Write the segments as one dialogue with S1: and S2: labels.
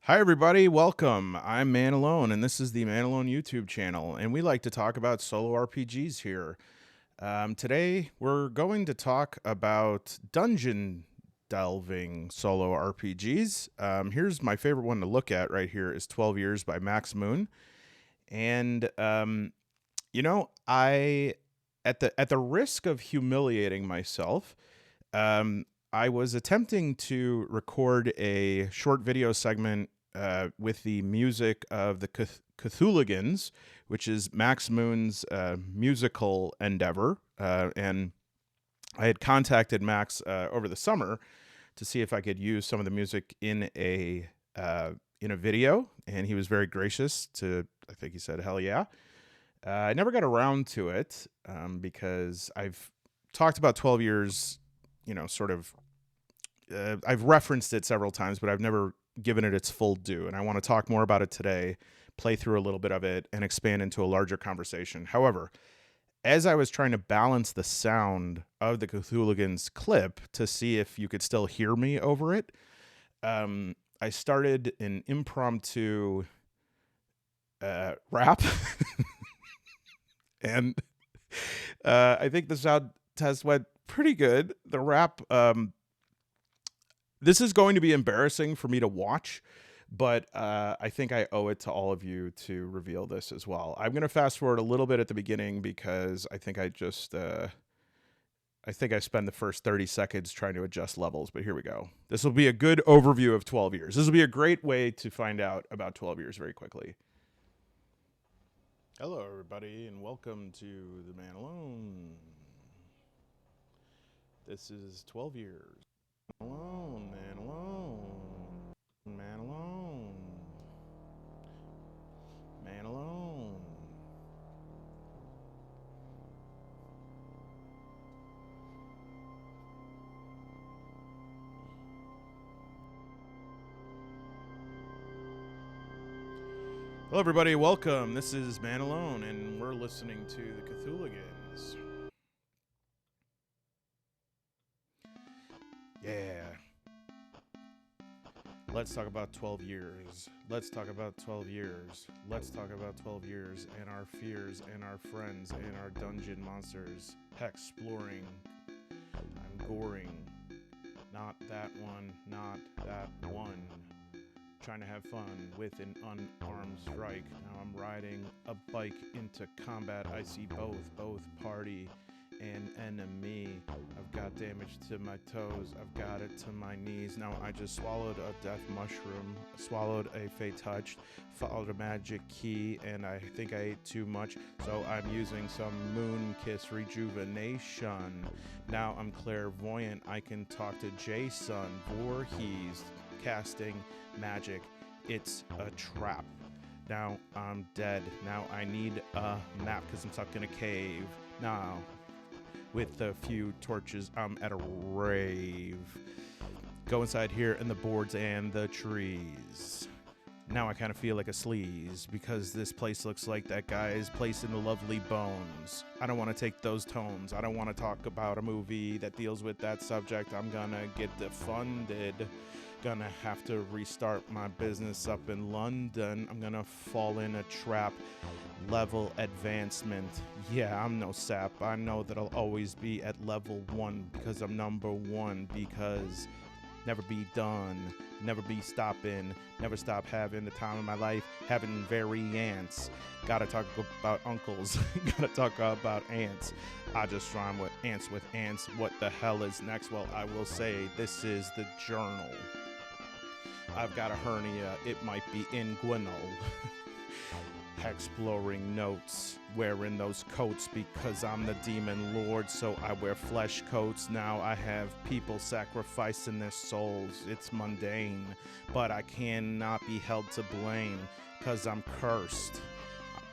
S1: Hi, everybody. Welcome. I'm Man Alone, and this is the Man Alone YouTube channel, and we like to talk about solo RPGs here. Today, we're going to talk about dungeon delving solo RPGs. Here's my favorite one to look at right here is 12 Years by Max Moon. And, I, at the risk of humiliating myself, um, I was attempting to record a short video segment with the music of the Cthulhugans, which is Max Moon's musical endeavor. And I had contacted Max over the summer to see if I could use some of the music in a video, and he was very gracious to. I think he said, "Hell yeah." I never got around to it because I've talked about 12 years, sort of I've referenced it several times, but I've never given it its full due. And I want to talk more about it today, play through a little bit of it, and expand into a larger conversation. However, as I was trying to balance the sound of the Cthulhugans clip to see if you could still hear me over it, I started an impromptu rap. And I think the sound test went pretty good. The rap, this is going to be embarrassing for me to watch, but I think I owe it to all of you to reveal this as well. I'm going to fast forward a little bit at the beginning because I think I spend the first 30 seconds trying to adjust levels, but here we go. This will be a good overview of 12 years. This will be a great way to find out about 12 years very quickly. Hello, everybody, and welcome to The Man Alone. This is 12 years. Alone, man alone. Man alone. Man alone. Hello, everybody. Welcome. This is Man Alone, and we're listening to the Cthulhugans. Yeah. Let's talk about 12 years. Let's talk about 12 years. Let's talk about 12 years and our fears and our friends and our dungeon monsters. Hexploring. I'm goring. Not that one. Not that one. Trying to have fun with an unarmed strike. Now I'm riding a bike into combat. I see both party and enemy. I've got damage to my toes. I've got it to my knees. Now I just swallowed a death mushroom, swallowed a fate touch, followed a magic key, and I think I ate too much, so I'm using some moon kiss rejuvenation. Now I'm clairvoyant. I can talk to Jason Voorhees, casting magic. It's a trap. Now I'm dead. Now I need a map because I'm stuck in a cave. Now, with a few torches, I'm at a rave. Go inside here and the boards and the trees. Now I kind of feel like a sleaze because this place looks like that guy's place in the Lovely Bones. I don't want to take those tones. I don't want to talk about a movie that deals with that subject. I'm gonna get defunded. Gonna have to restart my business up in London. I'm gonna fall in a trap. Level advancement. Yeah, I'm no sap. I know that I'll always be at level 1 because I'm number 1. Because never be done, never be stopping, never stop having the time of my life, having variants. Gotta talk about uncles, gotta talk about ants. I just rhyme with ants. What the hell is next? Well, I will say this is the journal. I've got a hernia, it might be inguinal. Exploring notes, wearing those coats because I'm the demon lord, so I wear flesh coats. Now I have people sacrificing their souls. It's mundane, but I cannot be held to blame because I'm cursed.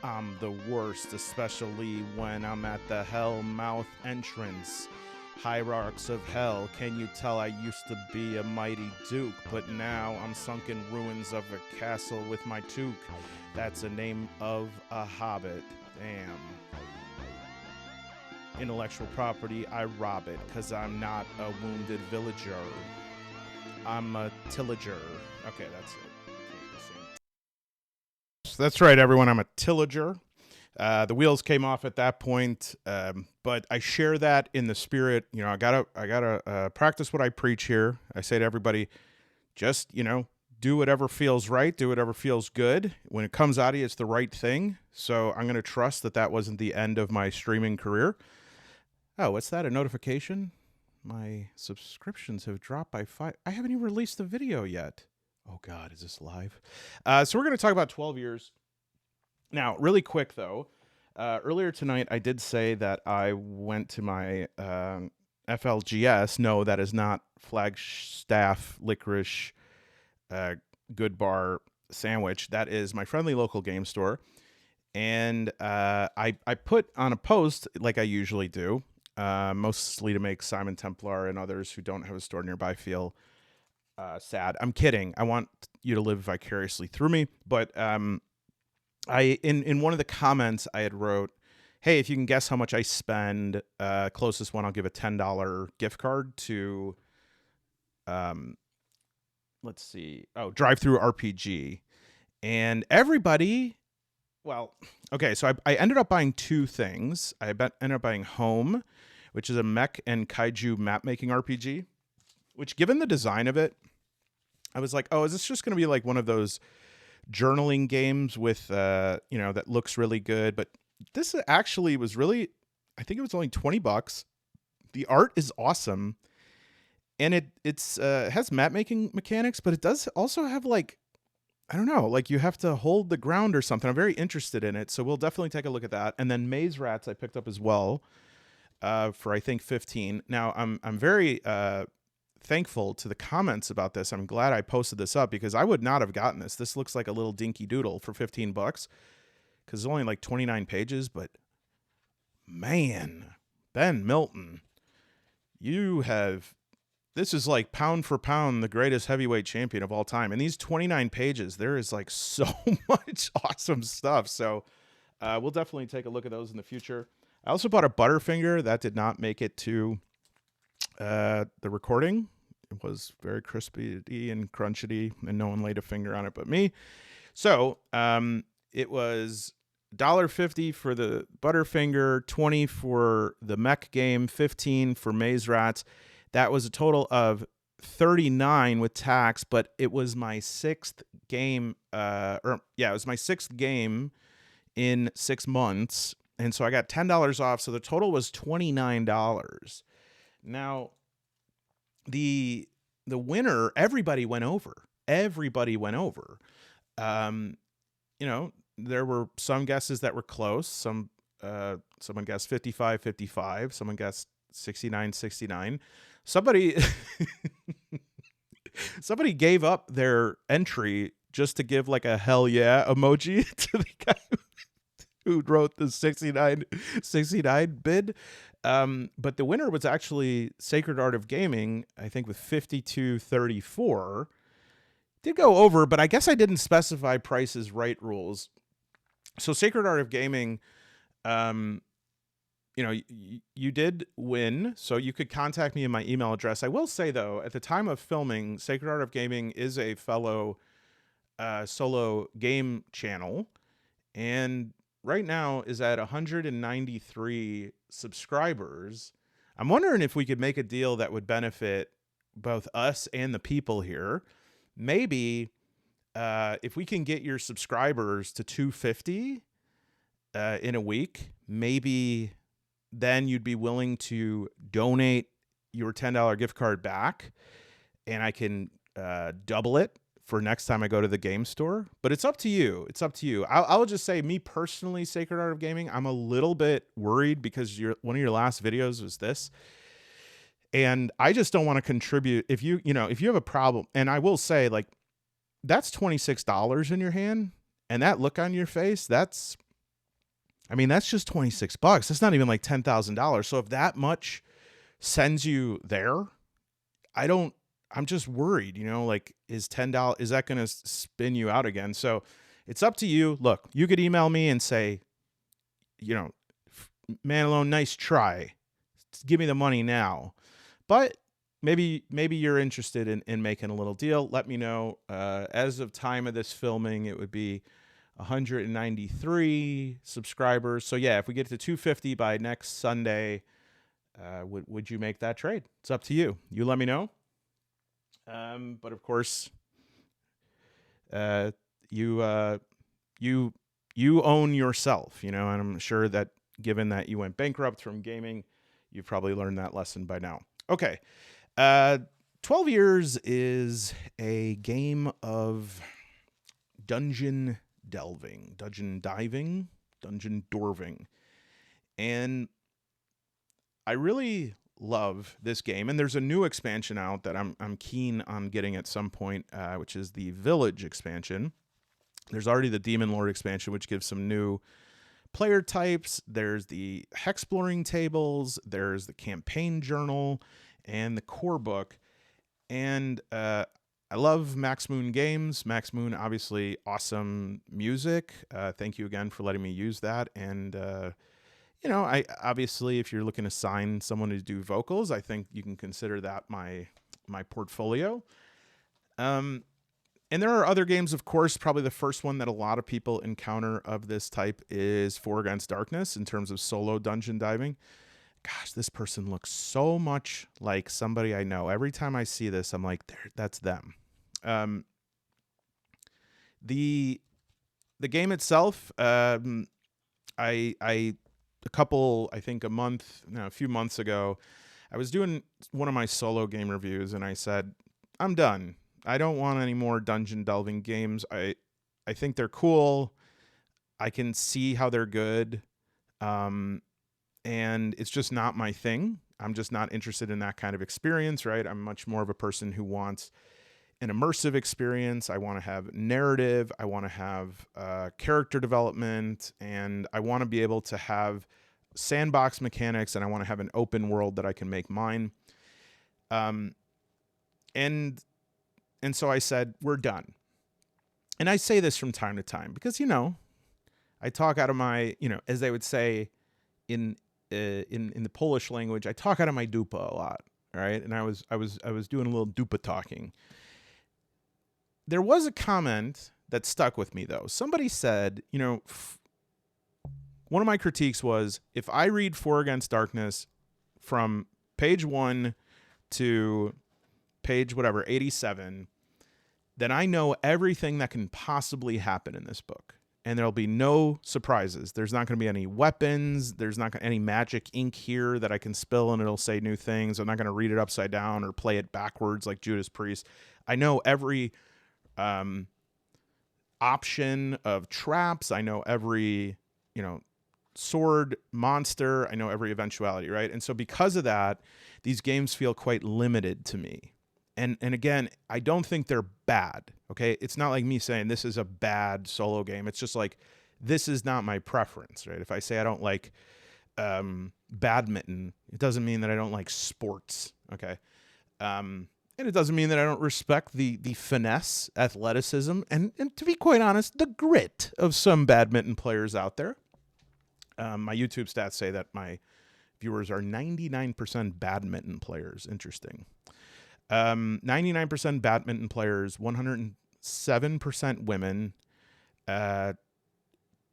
S1: I'm the worst, especially when I'm at the hell mouth entrance. Hierarchs of hell, can you tell I used to be a mighty duke, but now I'm sunk in ruins of a castle with my toque. That's the name of a hobbit. Damn. Intellectual property, I rob it, cause I'm not a wounded villager. I'm a tillager. Okay, that's it. That's right, everyone. I'm a tillager. The wheels came off at that point, but I share that in the spirit. I gotta practice what I preach here. I say to everybody, just do whatever feels right, do whatever feels good. When it comes out of you, it's the right thing. So I'm gonna trust that wasn't the end of my streaming career. Oh, what's that? A notification? My subscriptions have dropped by 5. I haven't even released the video yet. Oh God, is this live? So we're gonna talk about 12 years. Now, really quick though, earlier tonight I did say that I went to my FLGS. No, that is not Flagstaff Licorice Good Bar Sandwich. That is my friendly local game store. And I put on a post, like I usually do, mostly to make Simon Templar and others who don't have a store nearby feel sad. I'm kidding. I want you to live vicariously through me. But I in one of the comments I had wrote, hey, if you can guess how much I spend, closest one, I'll give a $10 gift card to, let's see, Drive Through RPG. And everybody, well, okay, so I ended up buying two things. Ended up buying Home, which is a mech and kaiju map-making RPG, which, given the design of it, I was like, oh, is this just going to be like one of those journaling games with, that looks really good? But this actually was really, I think it was only $20. The art is awesome. And it has map-making mechanics, but it does also have, like, I don't know, like you have to hold the ground or something. I'm very interested in it, so we'll definitely take a look at that. And then Maze Rats I picked up as well for, I think, 15. Now, I'm very thankful to the comments about this. I'm glad I posted this up because I would not have gotten this. This looks like a little dinky doodle for $15 because it's only like 29 pages. But man, Ben Milton, this is like pound for pound the greatest heavyweight champion of all time. And these 29 pages, there is like so much awesome stuff. So we'll definitely take a look at those in the future. I also bought a Butterfinger that did not make it to the recording. It was very crispy and crunchety, and no one laid a finger on it but me. So it was $1.50 for the Butterfinger, $20 for the mech game, $15 for Maze Rats. That was a total of $39 with tax, but it was my sixth game. It was my sixth game in 6 months, and so I got $10 off. So the total was $29. Now, the winner, everybody went over. Everybody went over. There were some guesses that were close. Someone guessed 55-55. Someone guessed 69-69. Somebody gave up their entry just to give like a hell yeah emoji to the guy who wrote the 69 bid. But the winner was actually Sacred Art of Gaming, I think, with 52-34. Did go over, but I guess I didn't specify Price's Right rules. So Sacred Art of Gaming, you did win, so you could contact me in my email address. I will say, though, at the time of filming, Sacred Art of Gaming is a fellow solo game channel, and right now is at 193 subscribers. I'm wondering if we could make a deal that would benefit both us and the people here. Maybe if we can get your subscribers to 250 in a week, maybe then you'd be willing to donate your $10 gift card back, and I can double it for next time I go to the game store. But it's up to you. It's up to you. I'll just say, me personally, Sacred Art of Gaming, I'm a little bit worried because one of your last videos was this. And I just don't want to contribute. If you have a problem, and I will say, like, that's $26 in your hand, and that look on your face, that's just $26. That's not even like $10,000. So if that much sends you there, I'm just worried, like, is $10, is that going to spin you out again? So it's up to you. Look, you could email me and say, man alone, nice try. Give me the money now. But maybe you're interested in making a little deal. Let me know. As of time of this filming, it would be 193 subscribers. So yeah, if we get to 250 by next Sunday, would you make that trade? It's up to you. You let me know. But of course, you own yourself, and I'm sure that given that you went bankrupt from gaming, you've probably learned that lesson by now. Okay. 12 Years is a game of dungeon delving, dungeon diving, dungeon dwarving. And I really love this game. And there's a new expansion out that I'm keen on getting at some point, which is the Village expansion. There's already the Demon Lord expansion, which gives some new player types. There's the Hexcrawlers tables. There's the campaign journal and the core book. And I love Max Moon Games. Max Moon, obviously, awesome music. Thank you again for letting me use that. And, I obviously, if you're looking to sign someone to do vocals, I think you can consider that my portfolio. And there are other games, of course. Probably the first one that a lot of people encounter of this type is 4 Against Darkness in terms of solo dungeon diving. Gosh, this person looks so much like somebody I know. Every time I see this, I'm like, that's them. The game itself, a few months ago, I was doing one of my solo game reviews, and I said, I'm done. I don't want any more dungeon delving games. I think they're cool. I can see how they're good. And it's just not my thing. I'm just not interested in that kind of experience, right? I'm much more of a person who wants an immersive experience. I want to have narrative. I want to have character development, and I want to be able to have sandbox mechanics, and I want to have an open world that I can make mine. And so I said, we're done. And I say this from time to time because, I talk out of my, as they would say in the Polish language, I talk out of my dupa a lot, right? And I was doing a little dupa talking. There was a comment that stuck with me though. Somebody said, one of my critiques was, if I read 4 Against Darkness from page 1 to page 87, then I know everything that can possibly happen in this book. And there'll be no surprises. There's not going to be any weapons. There's not any magic ink here that I can spill and it'll say new things. I'm not going to read it upside down or play it backwards like Judas Priest. I know every option of traps. I know every, sword, monster. I know every eventuality, right? And so because of that, these games feel quite limited to me. And again, I don't think they're bad, okay? It's not like me saying this is a bad solo game. It's just like, this is not my preference, right? If I say I don't like badminton, it doesn't mean that I don't like sports, okay? And it doesn't mean that I don't respect the finesse, athleticism, and to be quite honest, the grit of some badminton players out there. My YouTube stats say that my viewers are 99% badminton players. Interesting. 99% badminton players, 107% women,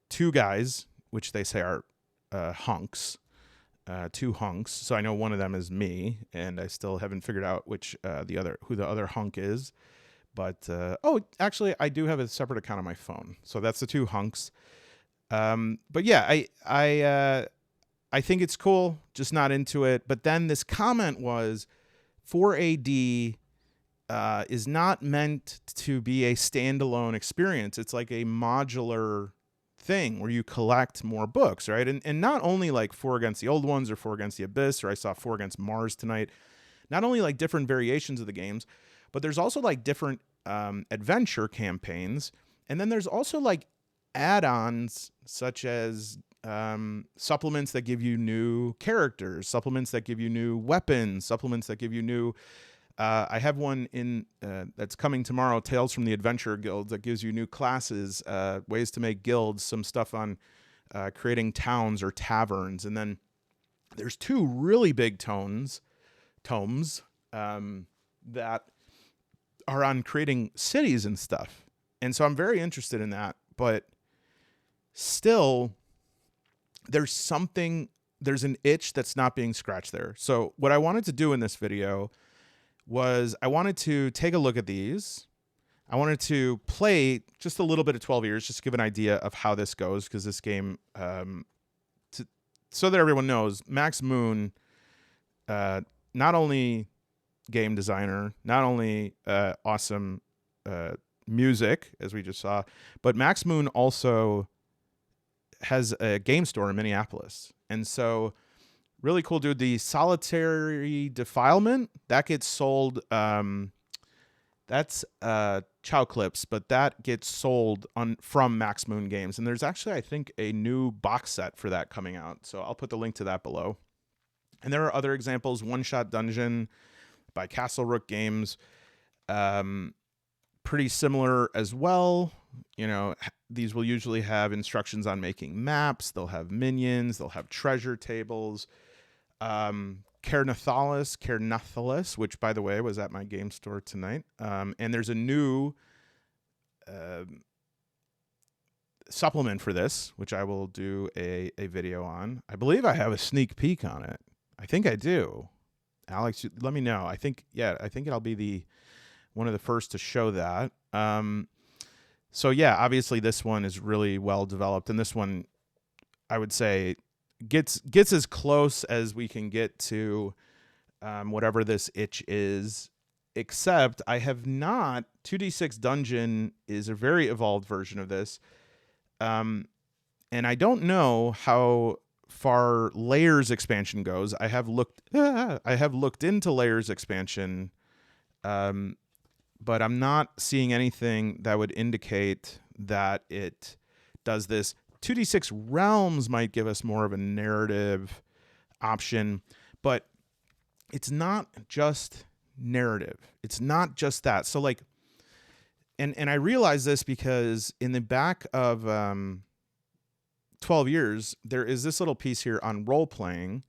S1: 2 guys, which they say are hunks, 2 hunks. So I know one of them is me, and I still haven't figured out who the other hunk is. But actually, I do have a separate account on my phone, so that's the 2 hunks. But yeah, I think it's cool, just not into it. But then this comment was, 4AD is not meant to be a standalone experience. It's like a modular thing where you collect more books, right? And not only like 4 Against the Old Ones or 4 Against the Abyss, or I saw 4 Against Mars tonight. Not only like different variations of the games, but there's also like different adventure campaigns. And then there's also like add-ons such as supplements that give you new characters, supplements that give you new weapons, supplements that give you new I have one in that's coming tomorrow, Tales from the Adventure Guild, that gives you new classes, ways to make guilds, some stuff on creating towns or taverns. And then there's 2 really big tomes that are on creating cities and stuff. And so I'm very interested in that, but still there's an itch that's not being scratched there. So what I wanted to do in this video was I wanted to take a look at these. I wanted to play just a little bit of 12 Years, just to give an idea of how this goes, because this game, so that everyone knows, Max Moon, not only game designer, not only awesome music, as we just saw, but Max Moon also has a game store in Minneapolis. And so really cool dude. The Solitary Defilement, that gets sold. That's Chow Clips, but that gets sold from Max Moon Games. And there's actually, I think, a new box set for that coming out. So I'll put the link to that below. And there are other examples. One Shot Dungeon by Castle Rook Games. Pretty similar as well. You know, these will usually have instructions on making maps. They'll have minions. They'll have treasure tables. Caernathalis, which, by the way, was at my game store tonight. And there's a new supplement for this, which I will do a video on. I believe I have a sneak peek on it. I think I do. Alex, let me know. I think I'll be one of the first to show that. So yeah, obviously this one is really well developed, and this one, I would say, gets as close as we can get to whatever this itch is, except I have not. 2d6 Dungeon is a very evolved version of this, and I don't know how far Layers expansion goes. I have looked into Layers expansion, but I'm not seeing anything that would indicate that it does this. 2d6 Realms might give us more of a narrative option, but it's not just narrative. It's not just that. So like, and I realize this because in the back of 12 Years, there is this little piece here on role playing.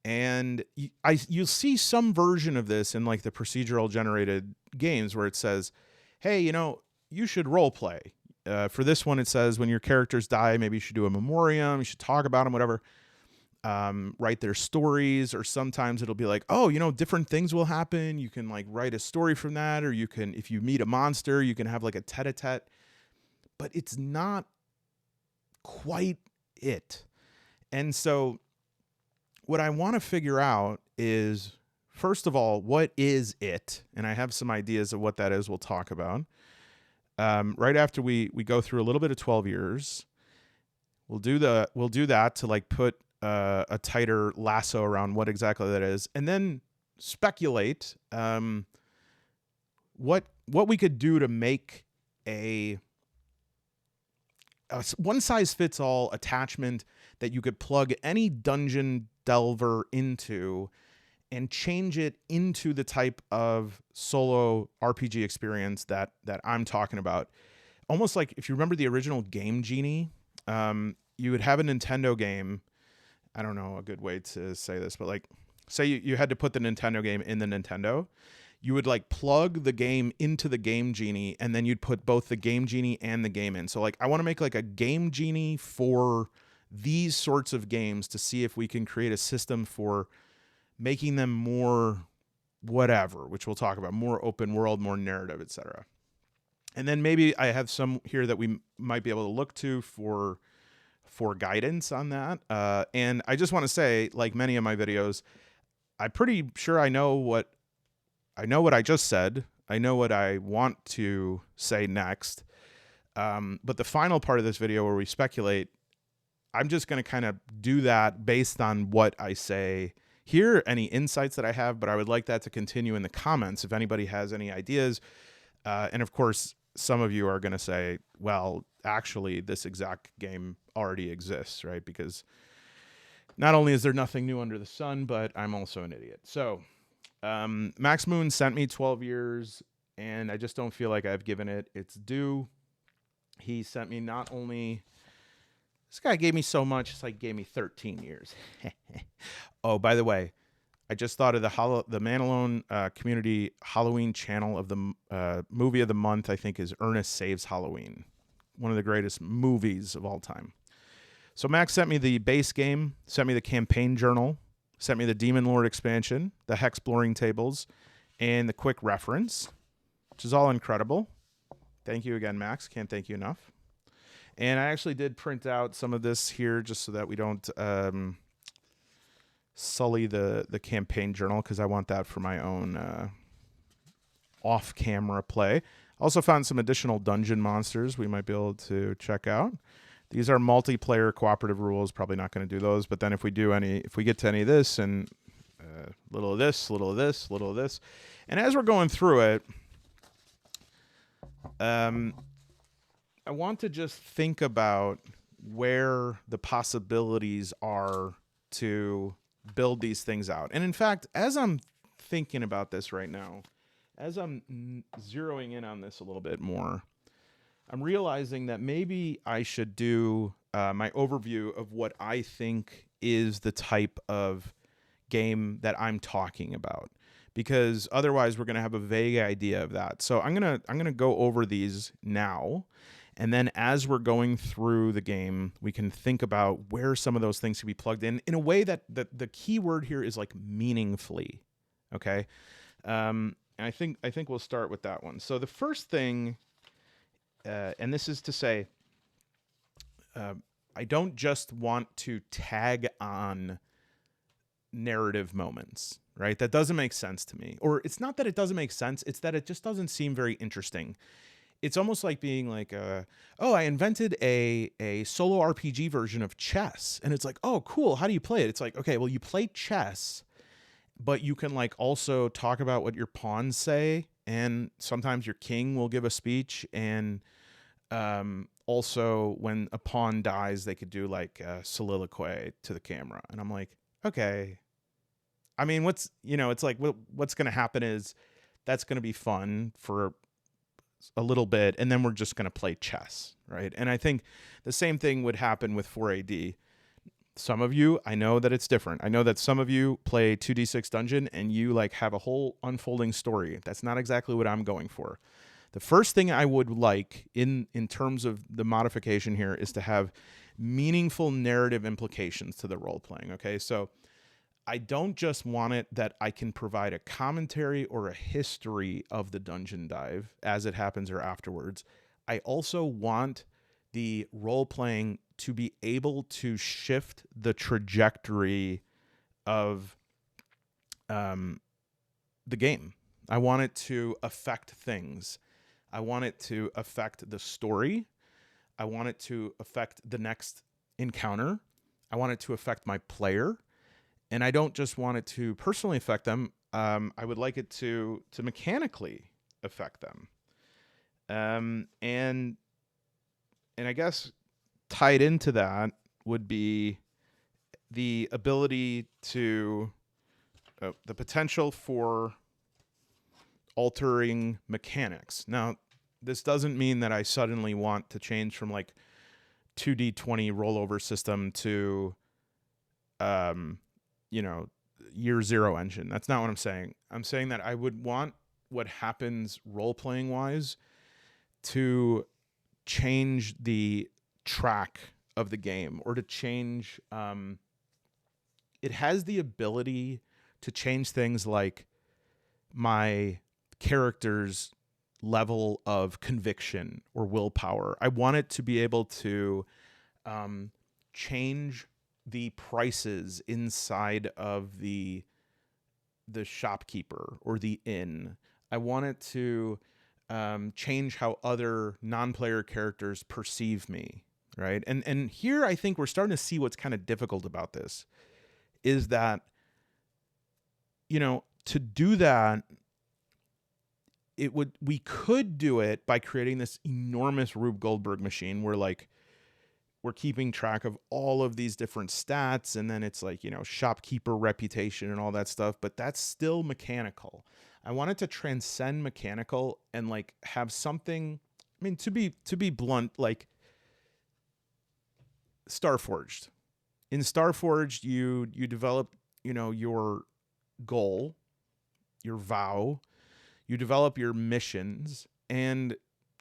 S1: And you'll see some version of this in like the procedural generated games where it says, hey, you know, you should role play. For this one, it says when your characters die, maybe you should do a memoriam. You should talk about them, whatever. Write their stories, or sometimes it'll be like, oh, you know, different things will happen. You can like write a story from that, or you can, if you meet a monster, you can have like a tete-a-tete. But it's not quite it. And so what I want to figure out is, first of all, what is it? And I have some ideas of what that is we'll talk about. Right after we go through a little bit of 12 Years, we'll do that to like put a tighter lasso around what exactly that is, and then speculate what we could do to make a one-size-fits-all attachment that you could plug any dungeon delver into and change it into the type of solo RPG experience that I'm talking about. Almost like if you remember the original game Genie, you would have a Nintendo game. I don't know a good way to say this, but like, say you had to put the Nintendo game in the Nintendo. You would like plug the game into the game Genie, and then you'd put both the game Genie and the game in. So like, I want to make like a game Genie for these sorts of games to see if we can create a system for making them more whatever, which we'll talk about, more open world, more narrative, etc. And then maybe I have some here that we might be able to look to for guidance on that. And I just want to say, like many of my videos, I'm pretty sure I know what I just said. I know what I want to say next. But the final part of this video where we speculate, I'm just going to kind of do that based on what I say here, any insights that I have, but I would like that to continue in the comments if anybody has any ideas. And of course, some of you are going to say, well, actually, this exact game already exists, right? Because not only is there nothing new under the sun, but I'm also an idiot. So Max Moon sent me 12 Years, and I just don't feel like I've given it its due. He sent me not only... This guy gave me so much, it's like gave me 13 years. Oh, by the way, I just thought of the Man Alone community Halloween channel of the movie of the month, I think, is Ernest Saves Halloween. one of the greatest movies of all time. So Max sent me the base game, sent me the campaign journal, sent me the Demon Lord expansion, the Hexcrawlers tables, and the quick reference, which is all incredible. Thank you again, Max. Can't thank you enough. And I actually did print out some of this here just so that we don't sully the campaign journal, because I want that for my own off-camera play. Also found some additional dungeon monsters we might be able to check out. These are multiplayer cooperative rules. Probably not going to do those, but then if we get to any of this and little of this, little of this, little of this, and as we're going through it, I want to just think about where the possibilities are to build these things out. And in fact, as I'm thinking about this right now, as I'm zeroing in on this a little bit more, I'm realizing that maybe I should do my overview of what I think is the type of game that I'm talking about, because otherwise we're going to have a vague idea of that. So I'm going to go over these now, and then as we're going through the game, we can think about where some of those things can be plugged in a way that the key word here is like meaningfully. Okay. And I think we'll start with that one. So the first thing, and this is to say, I don't just want to tag on narrative moments, right? That doesn't make sense to me. Or it's not that it doesn't make sense, it's that it just doesn't seem very interesting. It's almost like being like, I invented a solo RPG version of chess. And it's like, oh, cool. How do you play it? It's like, okay, well, you play chess, but you can like also talk about what your pawns say. And sometimes your king will give a speech. And also when a pawn dies, they could do like a soliloquy to the camera. And I'm like, okay. I mean, it's like, what's going to happen is that's going to be fun for a little bit, and then we're just going to play chess, right? And I think the same thing would happen with 4AD. Some of you, I know that it's different. I know that some of you play 2d6 Dungeon and you like have a whole unfolding story. That's not exactly what I'm going for. The first thing I would like in terms of the modification here is to have meaningful narrative implications to the role playing. Okay, so I don't just want it that I can provide a commentary or a history of the dungeon dive as it happens or afterwards. I also want the role playing to be able to shift the trajectory of the game. I want it to affect things. I want it to affect the story. I want it to affect the next encounter. I want it to affect my player. And I don't just want it to personally affect them. I would like it to mechanically affect them. And I guess tied into that would be the ability to, the potential for altering mechanics. Now, this doesn't mean that I suddenly want to change from like 2D20 rollover system to, year zero engine. That's not what I'm saying. I'm saying that I would want what happens role-playing wise to change the track of the game, or to change, it has the ability to change things like my character's level of conviction or willpower. I want it to be able to change the prices inside of the shopkeeper or the inn. I want it to change how other non-player characters perceive me, right? And here I think we're starting to see what's kind of difficult about this is that, to do that, we could do it by creating this enormous Rube Goldberg machine where like we're keeping track of all of these different stats, and then it's like, shopkeeper reputation and all that stuff, but that's still mechanical. I want it to transcend mechanical and like have something, I mean, to be blunt, like Starforged. In Starforged, you develop, your goal, your vow, you develop your missions, and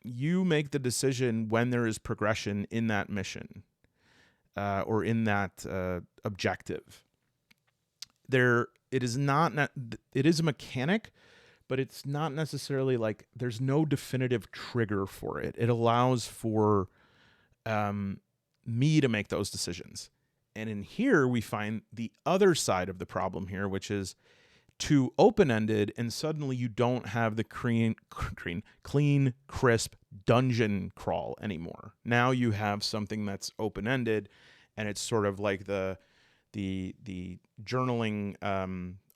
S1: you make the decision when there is progression in that mission or in that objective. It is a mechanic, but it's not necessarily like there's no definitive trigger for it. It allows for me to make those decisions. And in here, we find the other side of the problem here, which is too open-ended, and suddenly you don't have the clean, crisp dungeon crawl anymore. Now you have something that's open-ended, and it's sort of like the journaling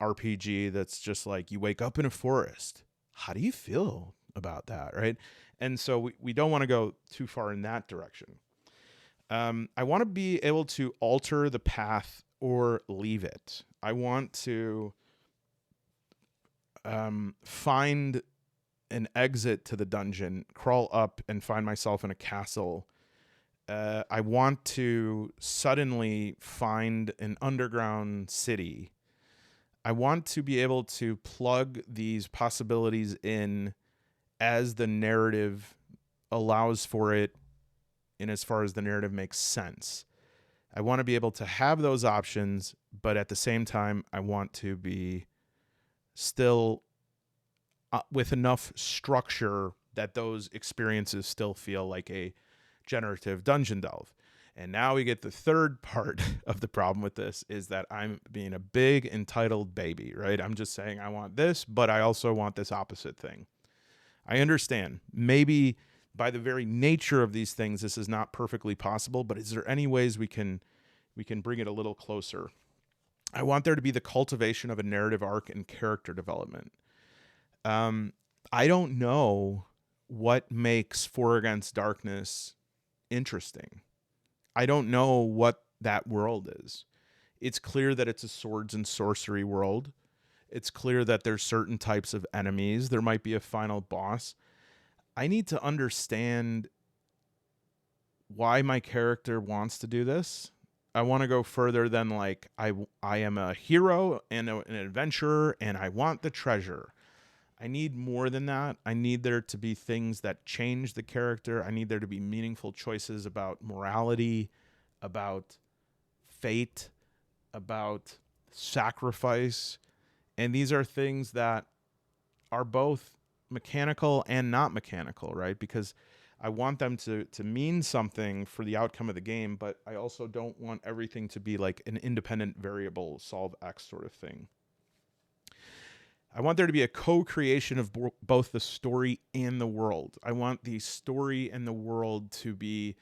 S1: RPG that's just like, you wake up in a forest. How do you feel about that, right? And so we don't want to go too far in that direction. I want to be able to alter the path or leave it. I want to find an exit to the dungeon, crawl up and find myself in a castle. I want to suddenly find an underground city. I want to be able to plug these possibilities in as the narrative allows for it, and as far as the narrative makes sense. I want to be able to have those options, but at the same time, I want to be still with enough structure that those experiences still feel like a generative dungeon delve. And now we get the third part of the problem with this, is that I'm being a big entitled baby, right? I'm just saying I want this, but I also want this opposite thing. I understand. Maybe by the very nature of these things, this is not perfectly possible, but is there any ways we can bring it a little closer? I want there to be the cultivation of a narrative arc and character development. I don't know what makes For Against Darkness interesting. I don't know what that world is. It's clear that it's a swords and sorcery world. It's clear that there's certain types of enemies. There might be a final boss. I need to understand why my character wants to do this. I want to go further than like, I am a hero and an adventurer and I want the treasure. I need more than that. I need there to be things that change the character. I need there to be meaningful choices about morality, about fate, about sacrifice. And these are things that are both mechanical and not mechanical, right? Because I want them to mean something for the outcome of the game, but I also don't want everything to be like an independent variable, solve X sort of thing. I want there to be a co-creation of both the story and the world. I want the story and the world to be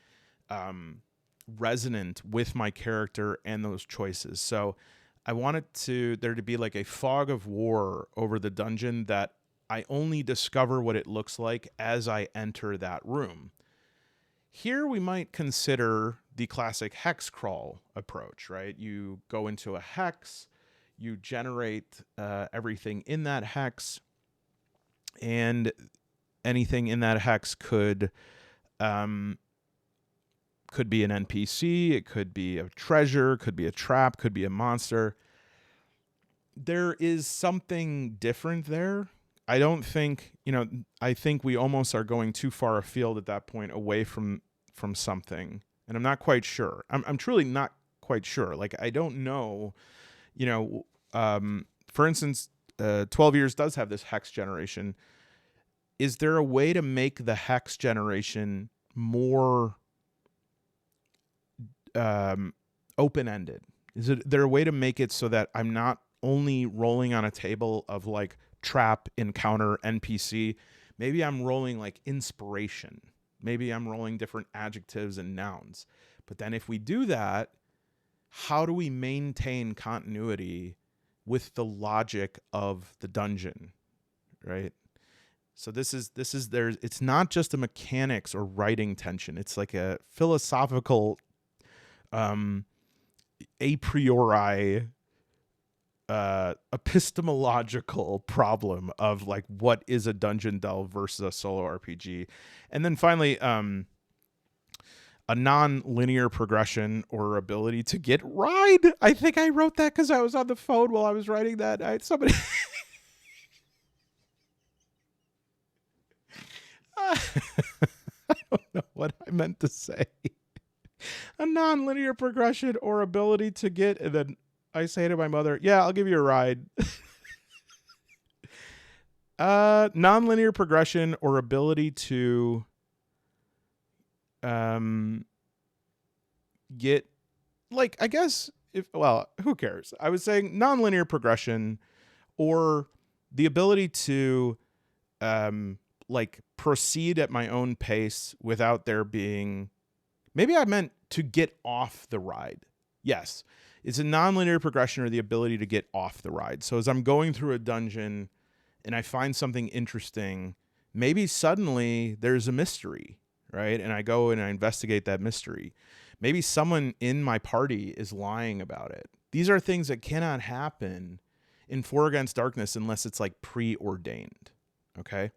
S1: resonant with my character and those choices. So I want there to be like a fog of war over the dungeon that I only discover what it looks like as I enter that room. Here we might consider the classic hex crawl approach, right? You go into a hex, you generate everything in that hex, and anything in that hex could be an NPC, it could be a treasure, could be a trap, could be a monster. There is something different there. I don't think, I think we almost are going too far afield at that point, away from something. And I'm not quite sure. I'm truly not quite sure. Like, I don't know, for instance, 12 Years does have this hex generation. Is there a way to make the hex generation more open-ended? Is there a way to make it so that I'm not only rolling on a table of like trap, encounter, NPC? Maybe I'm rolling like inspiration. Maybe I'm rolling different adjectives and nouns. But then if we do that, how do we maintain continuity with the logic of the dungeon, right? So it's not just a mechanics or writing tension. It's like a philosophical, a priori, epistemological problem of like, what is a dungeon delve versus a solo RPG? And then finally, a non-linear progression or ability to get ride. I think I wrote that because I was on the phone while I was writing that. Somebody meant to say. A non-linear progression or ability to get, and then I say to my mother, yeah, I'll give you a ride. Non-linear progression or ability to get, like, I guess, who cares? I was saying non-linear progression or the ability to like proceed at my own pace without there being, maybe I meant to get off the ride. Yes, it's a non-linear progression or the ability to get off the ride. So as I'm going through a dungeon and I find something interesting, maybe suddenly there's a mystery, right? And I go and I investigate that mystery. Maybe someone in my party is lying about it. These are things that cannot happen in 4 Against Darkness unless it's like preordained. Okay?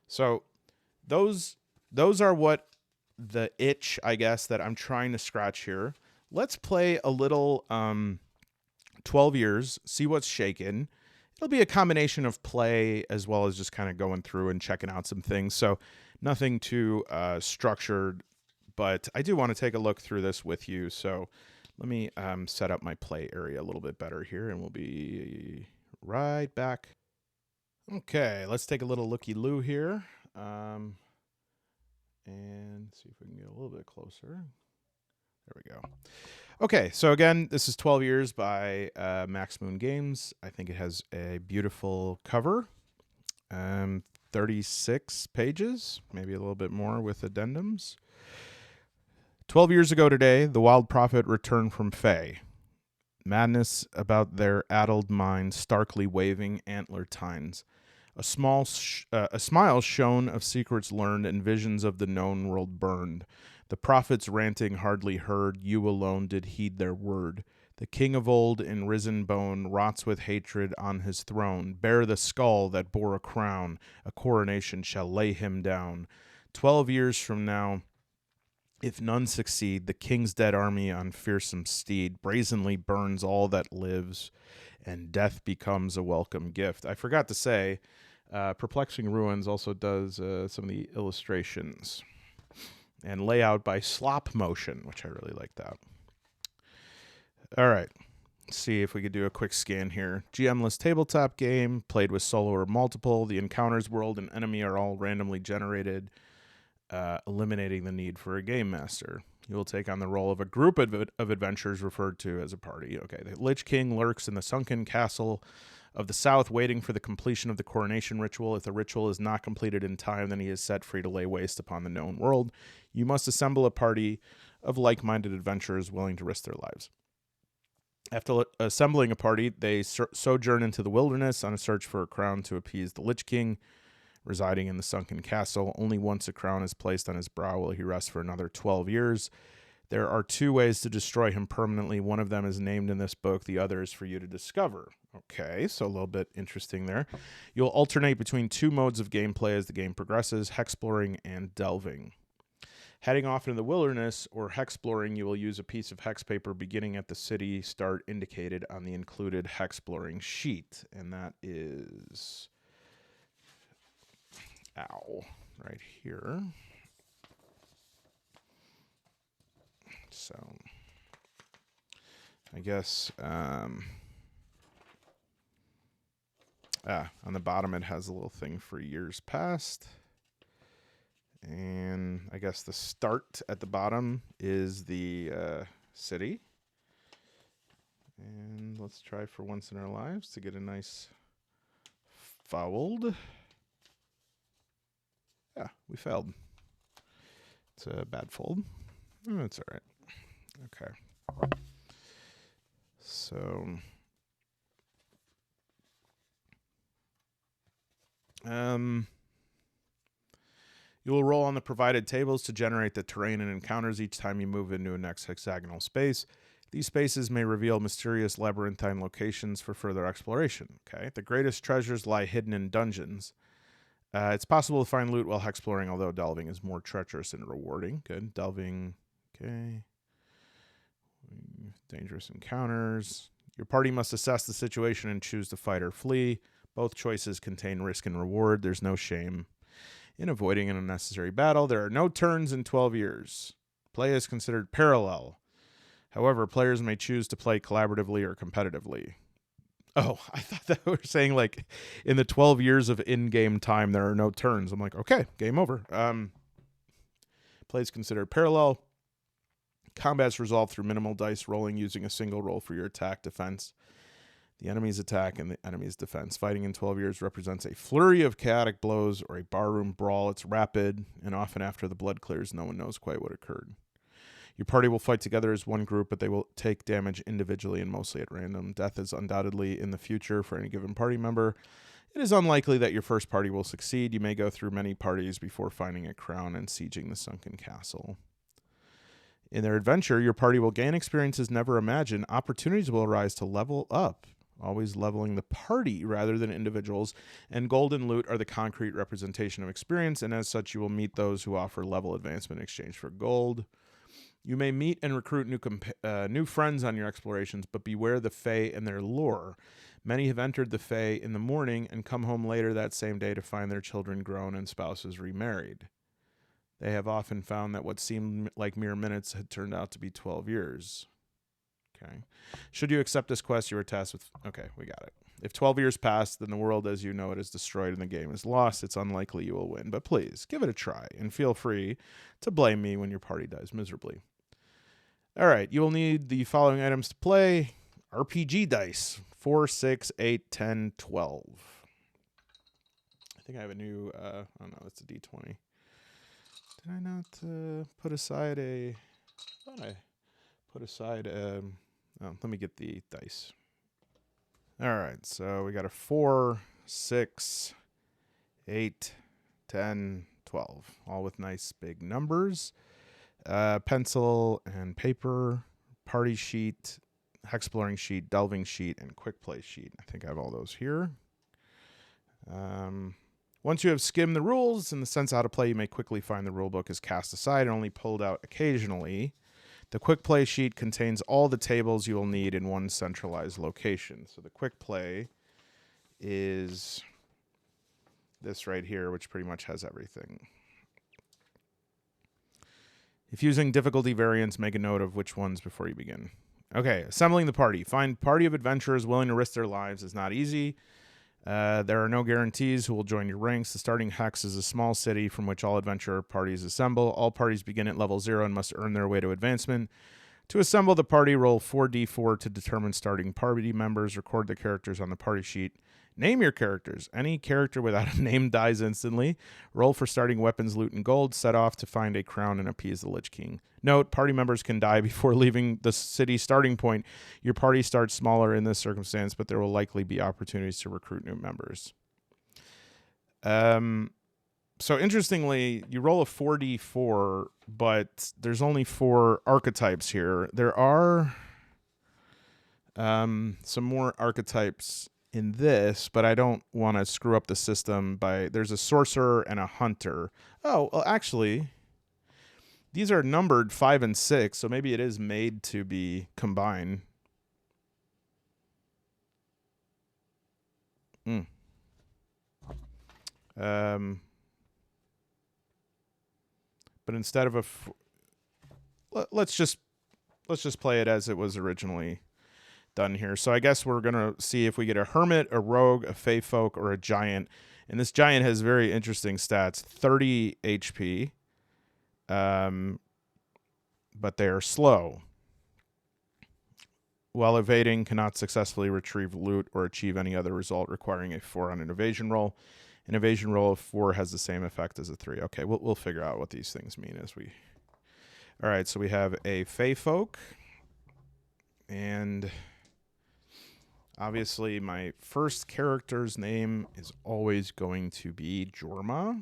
S1: So those are what the itch, I guess, that I'm trying to scratch here. Let's play a little 12 years, see what's shaken. It'll be a combination of play as well as just kind of going through and checking out some things. So nothing too structured, but I do want to take a look through this with you. So let me set up my play area a little bit better here, and we'll be right back. Okay, let's take a little looky-loo here. And see if we can get a little bit closer. There we go. Okay, so again, this is 12 Years by Max Moon Games. I think it has a beautiful cover. 36 pages, maybe a little bit more with addendums. 12 years ago today, the Wild Prophet returned from Fae. Madness about their addled minds, starkly waving antler tines. A smile shone of secrets learned and visions of the known world burned. The prophets ranting hardly heard, you alone did heed their word. The king of old in risen bone rots with hatred on his throne. Bear the skull that bore a crown, a coronation shall lay him down. 12 years from now, if none succeed, the king's dead army on fearsome steed brazenly burns all that lives, and death becomes a welcome gift. I forgot to say, Perplexing Ruins also does some of the illustrations and layout by Slop Motion, which I really like that. All right, let's see if we could do a quick scan here. GM-less tabletop game, played with solo or multiple. The encounters, world, and enemy are all randomly generated, eliminating the need for a game master. You will take on the role of a group of adventurers referred to as a party. Okay, the Lich King lurks in the sunken castle of the south, waiting for the completion of the coronation ritual. If the ritual is not completed in time, then he is set free to lay waste upon the known world. You must assemble a party of like-minded adventurers willing to risk their lives. After assembling a party, they sojourn into the wilderness on a search for a crown to appease the Lich King, residing in the sunken castle. Only once a crown is placed on his brow will he rest for another 12 years. There are 2 ways to destroy him permanently. One of them is named in this book. The other is for you to discover. Okay, so a little bit interesting there. You'll alternate between 2 modes of gameplay as the game progresses, hexploring and delving. Heading off into the wilderness or hexploring, you will use a piece of hex paper beginning at the city start indicated on the included hexploring sheet. And that is, right here. So I guess on the bottom it has a little thing for years past. And I guess the start at the bottom is the city. And let's try for once in our lives to get a nice fold. Yeah, we failed. It's a bad fold. Oh, that's all right. Okay. So, you will roll on the provided tables to generate the terrain and encounters each time you move into a next hexagonal space. These spaces may reveal mysterious labyrinthine locations for further exploration. Okay. The greatest treasures lie hidden in dungeons. It's possible to find loot while exploring, although delving is more treacherous and rewarding. Good. Delving. Okay. Dangerous encounters. Your party must assess the situation and choose to fight or flee. Both choices contain risk and reward. There's no shame in avoiding an unnecessary battle. There are no turns in 12 years. Play is considered parallel. However, players may choose to play collaboratively or competitively. Oh, I thought that we were saying like in the 12 years of in-game time, there are no turns. I'm like, okay, game over. Play is considered parallel. Combat's resolved through minimal dice rolling using a single roll for your attack, defense, the enemy's attack, and the enemy's defense. Fighting in 12 years represents a flurry of chaotic blows or a barroom brawl. It's rapid, and often after the blood clears, no one knows quite what occurred. Your party will fight together as one group, but they will take damage individually and mostly at random. Death is undoubtedly in the future for any given party member. It is unlikely that your first party will succeed. You may go through many parties before finding a crown and sieging the sunken castle. In their adventure, your party will gain experiences never imagined. Opportunities will arise to level up, always leveling the party rather than individuals, and gold and loot are the concrete representation of experience, and as such, you will meet those who offer level advancement in exchange for gold. You may meet and recruit new friends on your explorations, but beware the Fae and their lore. Many have entered the Fae in the morning and come home later that same day to find their children grown and spouses remarried. They have often found that what seemed like mere minutes had turned out to be 12 years. Okay. Should you accept this quest, you are tasked with... Okay, we got it. If 12 years pass, then the world as you know it is destroyed and the game is lost. It's unlikely you will win, but please, give it a try, and feel free to blame me when your party dies miserably. All right, you will need the following items to play. RPG dice, 4, 6, 8, 10, 12. I think I have a new... oh no, that's a D20. Did I not put aside a... I thought I put aside... oh, let me get the dice. All right, so we got a 4, 6, 8, 10, 12, all with nice big numbers. Pencil and paper, party sheet, hexploring sheet, delving sheet, and quick play sheet. I think I have all those here. Once you have skimmed the rules and the sense of how to play, you may quickly find the rulebook is cast aside and only pulled out occasionally. The quick play sheet contains all the tables you will need in one centralized location. So the quick play is this right here, which pretty much has everything. If using difficulty variants, make a note of which ones before you begin. Okay, assembling the party. Find party of adventurers willing to risk their lives is not easy. There are no guarantees who will join your ranks. The starting hex is a small city from which all adventurer parties assemble. All parties begin at level 0 and must earn their way to advancement. To assemble the party, roll 4d4 to determine starting party members. Record the characters on the party sheet. Name your characters. Any character without a name dies instantly. Roll for starting weapons, loot, and gold. Set off to find a crown and appease the Lich King. Note, party members can die before leaving the city starting point. Your party starts smaller in this circumstance, but there will likely be opportunities to recruit new members. So interestingly, you roll a 4d4, but there's only 4 archetypes here. There are some more archetypes in this, but I don't want to screw up the system by... There's a sorcerer and a hunter. Oh, well, actually, these are numbered 5 and 6, so maybe it is made to be combined. But instead of a... let's just play it as it was originally done here. So I guess we're going to see if we get a hermit, a rogue, a fey folk, or a giant. And this giant has very interesting stats. 30 HP. But they are slow. While evading, cannot successfully retrieve loot or achieve any other result requiring a 4 on an evasion roll. An evasion roll of 4 has the same effect as a 3. Okay, we'll figure out what these things mean as we... All right, so we have a fey folk. And... obviously, my first character's name is always going to be Jorma.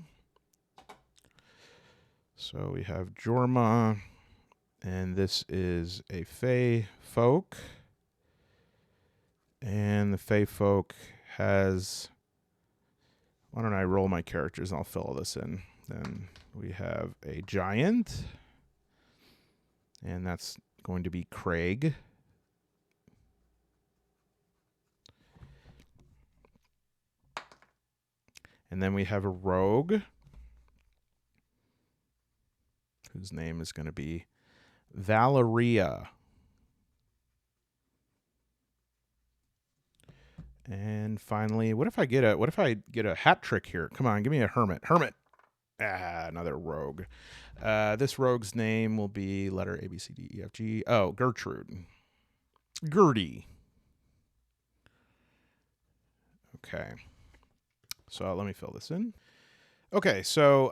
S1: So we have Jorma, and this is a Fey folk. And the Fey folk has... why don't I roll my characters and I'll fill all this in. Then we have a giant, and that's going to be Craig. And then we have a rogue. whose name is going to be Valeria. And finally, what if I get a hat trick here? Come on, give me a hermit. Hermit. Ah, another rogue. This rogue's name will be letter A, B, C, D, E, F, G. Oh, Gertrude. Gertie. Okay. So let me fill this in. Okay, so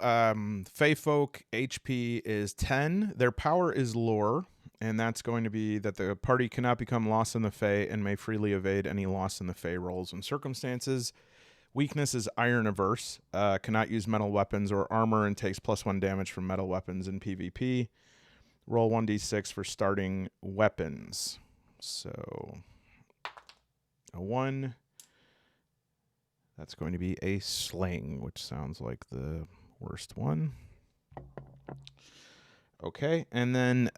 S1: Fey Folk HP is 10. Their power is lore, and that's going to be that the party cannot become lost in the Fey and may freely evade any loss in the Fey rolls and circumstances. Weakness is Iron Averse, cannot use metal weapons or armor and takes +1 damage from metal weapons in PvP. Roll 1d6 for starting weapons. So a 1. That's going to be a sling, which sounds like the worst one. Okay, and then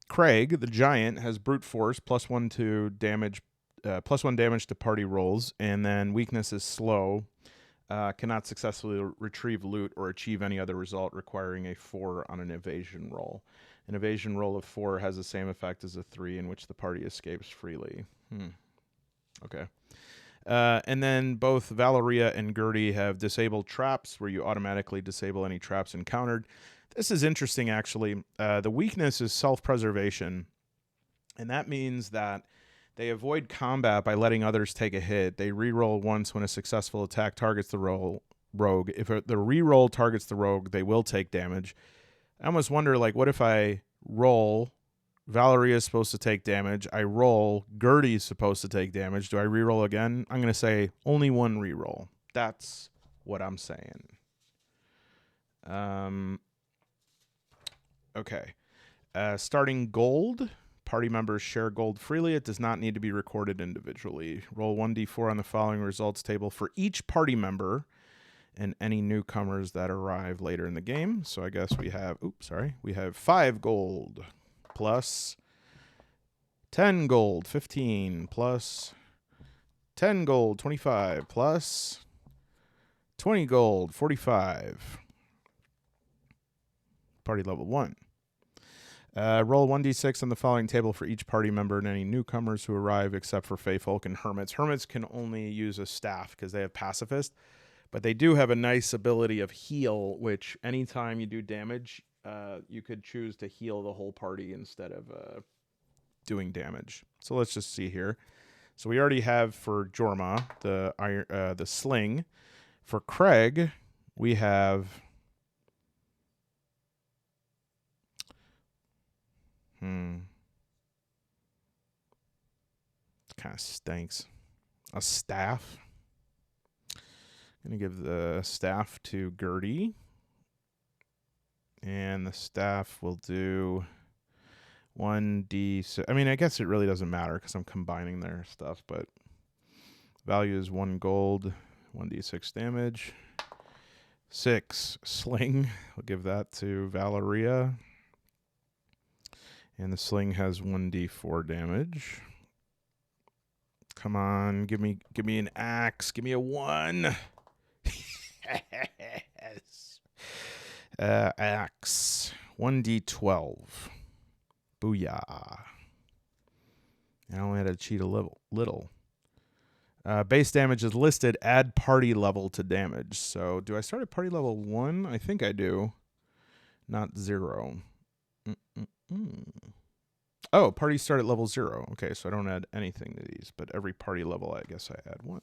S1: Craig, the giant, has brute force, +1 to damage, +1 damage to party rolls, and then weakness is slow. Cannot successfully retrieve loot or achieve any other result requiring a 4 on an evasion roll. An evasion roll of 4 has the same effect as a 3 in which the party escapes freely. Okay. And then both Valeria and Gertie have disabled traps, where you automatically disable any traps encountered. This is interesting, actually. The weakness is self-preservation, and that means that they avoid combat by letting others take a hit. They reroll once when a successful attack targets the rogue. If the reroll targets the rogue, they will take damage. I almost wonder, like, what if I roll... Valeria is supposed to take damage. I roll. Gertie's supposed to take damage. Do I reroll again? I'm going to say only one reroll. That's what I'm saying. Okay. Starting gold. Party members share gold freely. It does not need to be recorded individually. Roll 1d4 on the following results table for each party member and any newcomers that arrive later in the game. So I guess we have, we have 5 gold. Plus 10 gold, 15, plus 10 gold, 25, plus 20 gold, 45. Party level 1. Roll 1d6 on the following table for each party member and any newcomers who arrive except for Fey Folk and Hermits. Hermits can only use a staff because they have Pacifist, but they do have a nice ability of heal, which anytime you do damage, you could choose to heal the whole party instead of doing damage. So let's just see here. So we already have for Jorma the sling. For Craig, we have it kind of stinks. A staff. I'm gonna give the staff to Gertie. And the staff will do 1d6. I mean, I guess it really doesn't matter because I'm combining their stuff, but value is 1 gold, 1d6 damage. 6 sling. We'll give that to Valeria. And the sling has 1d4 damage. Come on, give me an axe. Give me a 1. Yes. Axe. 1d12. Booyah. I only had to cheat a little. Base damage is listed. Add party level to damage. So do I start at party level 1? I think I do. Not 0. Oh, parties start at level 0. Okay, so I don't add anything to these, but every party level, I guess I add 1.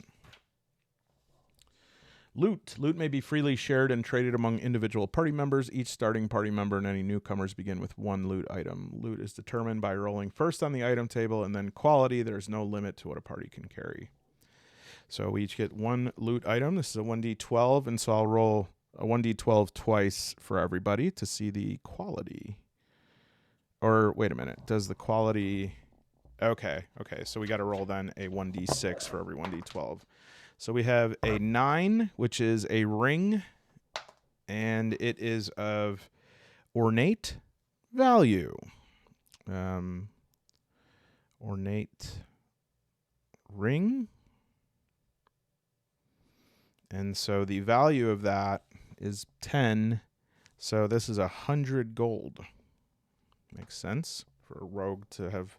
S1: Loot. Loot may be freely shared and traded among individual party members. Each starting party member and any newcomers begin with 1 loot item. Loot is determined by rolling first on the item table and then quality. There's no limit to what a party can carry. So we each get 1 loot item. This is a 1d12, and so I'll roll a 1d12 twice for everybody to see the quality. Or wait a minute. Does the quality... Okay, so we got to roll then a 1d6 for every 1d12. So we have a 9, which is a ring, and it is of ornate value. Ornate ring. And so the value of that is 10. So this is 100 gold. Makes sense for a rogue to have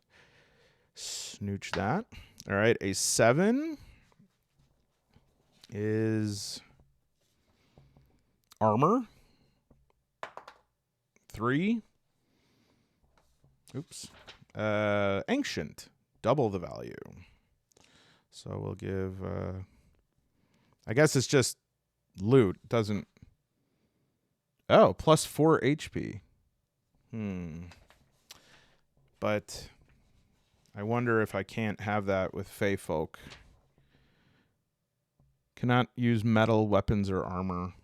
S1: snooched that. All right, a 7 is armor. 3. Oops. Ancient. Double the value. So we'll give... I guess it's just loot. Doesn't... Oh, plus 4 HP. But I wonder if I can't have that with Fey folk. Cannot use metal, weapons, or armor.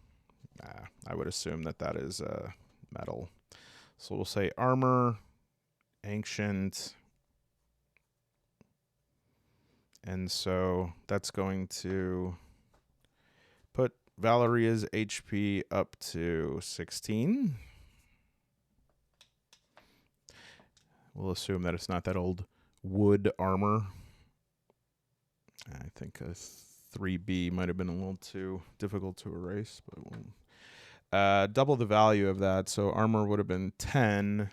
S1: Nah, I would assume that that is metal. So we'll say armor, ancient. And so that's going to put Valeria's HP up to 16. We'll assume that it's not that old wood armor. I think a 3B might have been a little too difficult to erase, but we'll double the value of that. So armor would have been 10.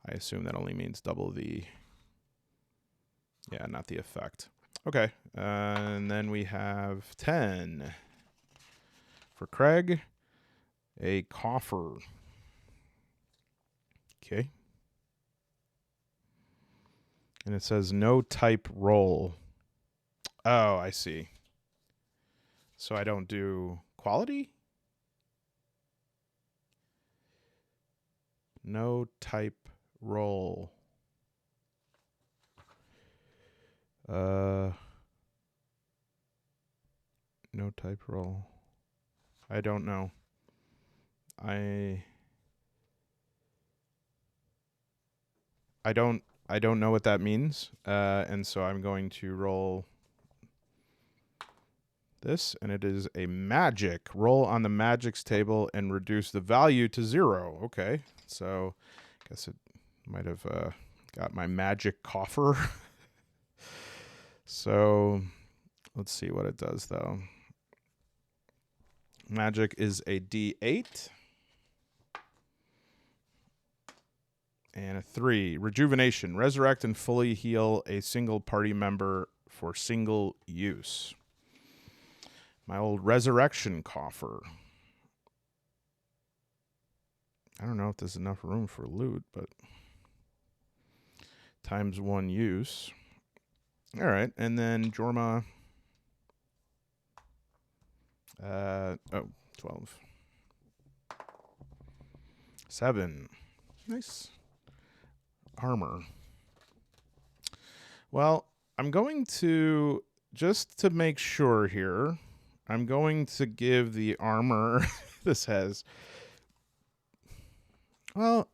S1: I assume that only means double the... Yeah, not the effect. Okay, and then we have 10 for Craig, a coffer. Okay. And it says no type roll. Oh, I see. So I don't do quality? No type roll. No type roll. I don't know. I don't know what that means. And so I'm going to roll this, and it is a magic. Roll on the magics table and reduce the value to 0. Okay. So I guess it might have got my magic coffer. So let's see what it does, though. Magic is a D8. And a 3. Rejuvenation. Resurrect and fully heal a single party member for single use. My old resurrection coffer. I don't know if there's enough room for loot, but times 1 use. All right, and then Jorma. 12. 7. Nice. Armor. Well, I'm going to, just to make sure here, I'm going to give the armor this has. Well,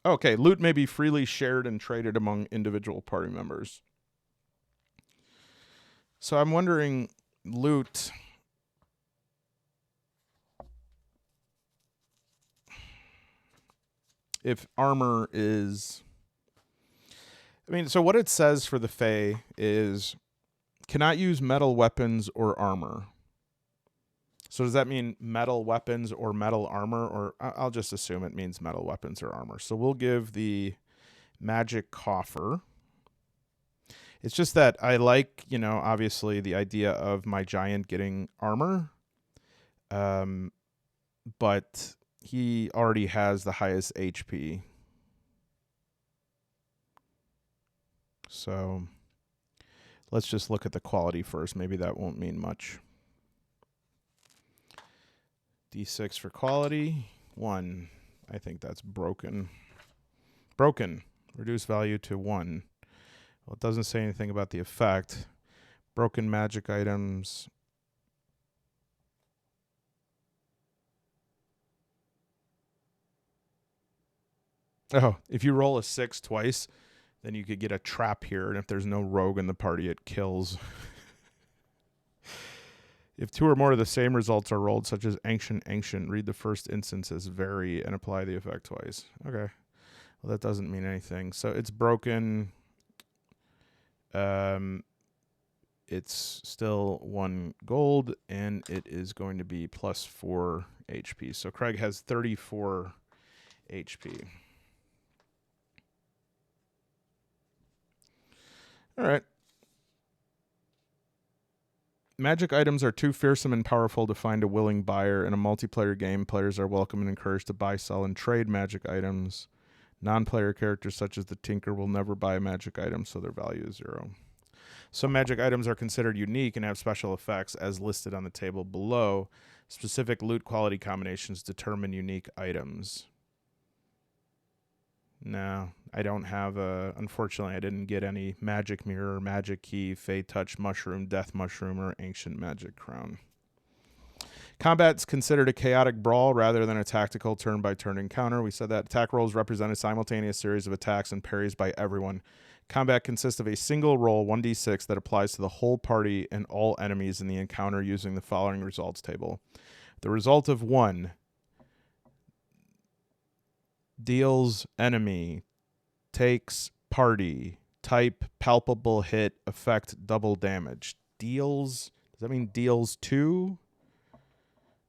S1: okay, loot may be freely shared and traded among individual party members. So I'm wondering, loot... if armor is... I mean, so what it says for the Fae is cannot use metal weapons or armor. So does that mean metal weapons or metal armor? Or I'll just assume it means metal weapons or armor. So we'll give the magic coffer. It's just that I like, you know, obviously the idea of my giant getting armor. But he already has the highest HP. So let's just look at the quality first. Maybe that won't mean much. D6 for quality. 1. I think that's broken. Broken. Reduce value to 1. Well, it doesn't say anything about the effect. Broken magic items. Oh, if you roll a 6 twice, then you could get a trap here, and if there's no rogue in the party, it kills. If 2 or more of the same results are rolled, such as ancient, read the first instance as vary and apply the effect twice. Okay. Well, that doesn't mean anything. So it's broken. it's still 1 gold, and it is going to be plus 4 HP. So Craig has 34 HP. All right. Magic items are too fearsome and powerful to find a willing buyer. In a multiplayer game, players are welcome and encouraged to buy, sell, and trade magic items. Non-player characters such as the Tinker will never buy a magic item, so their value is 0. Some magic items are considered unique and have special effects as listed on the table below. Specific loot quality combinations determine unique items. No, I don't have unfortunately, I didn't get any magic mirror, magic key, fey touch mushroom, death mushroom, or ancient magic crown. Combat's considered a chaotic brawl rather than a tactical turn-by-turn encounter. We said that attack rolls represent a simultaneous series of attacks and parries by everyone. Combat consists of a single roll, 1d6, that applies to the whole party and all enemies in the encounter using the following results table. The result of 1 deals enemy, takes party, type palpable hit, effect double damage. Deals, does that mean deals 2?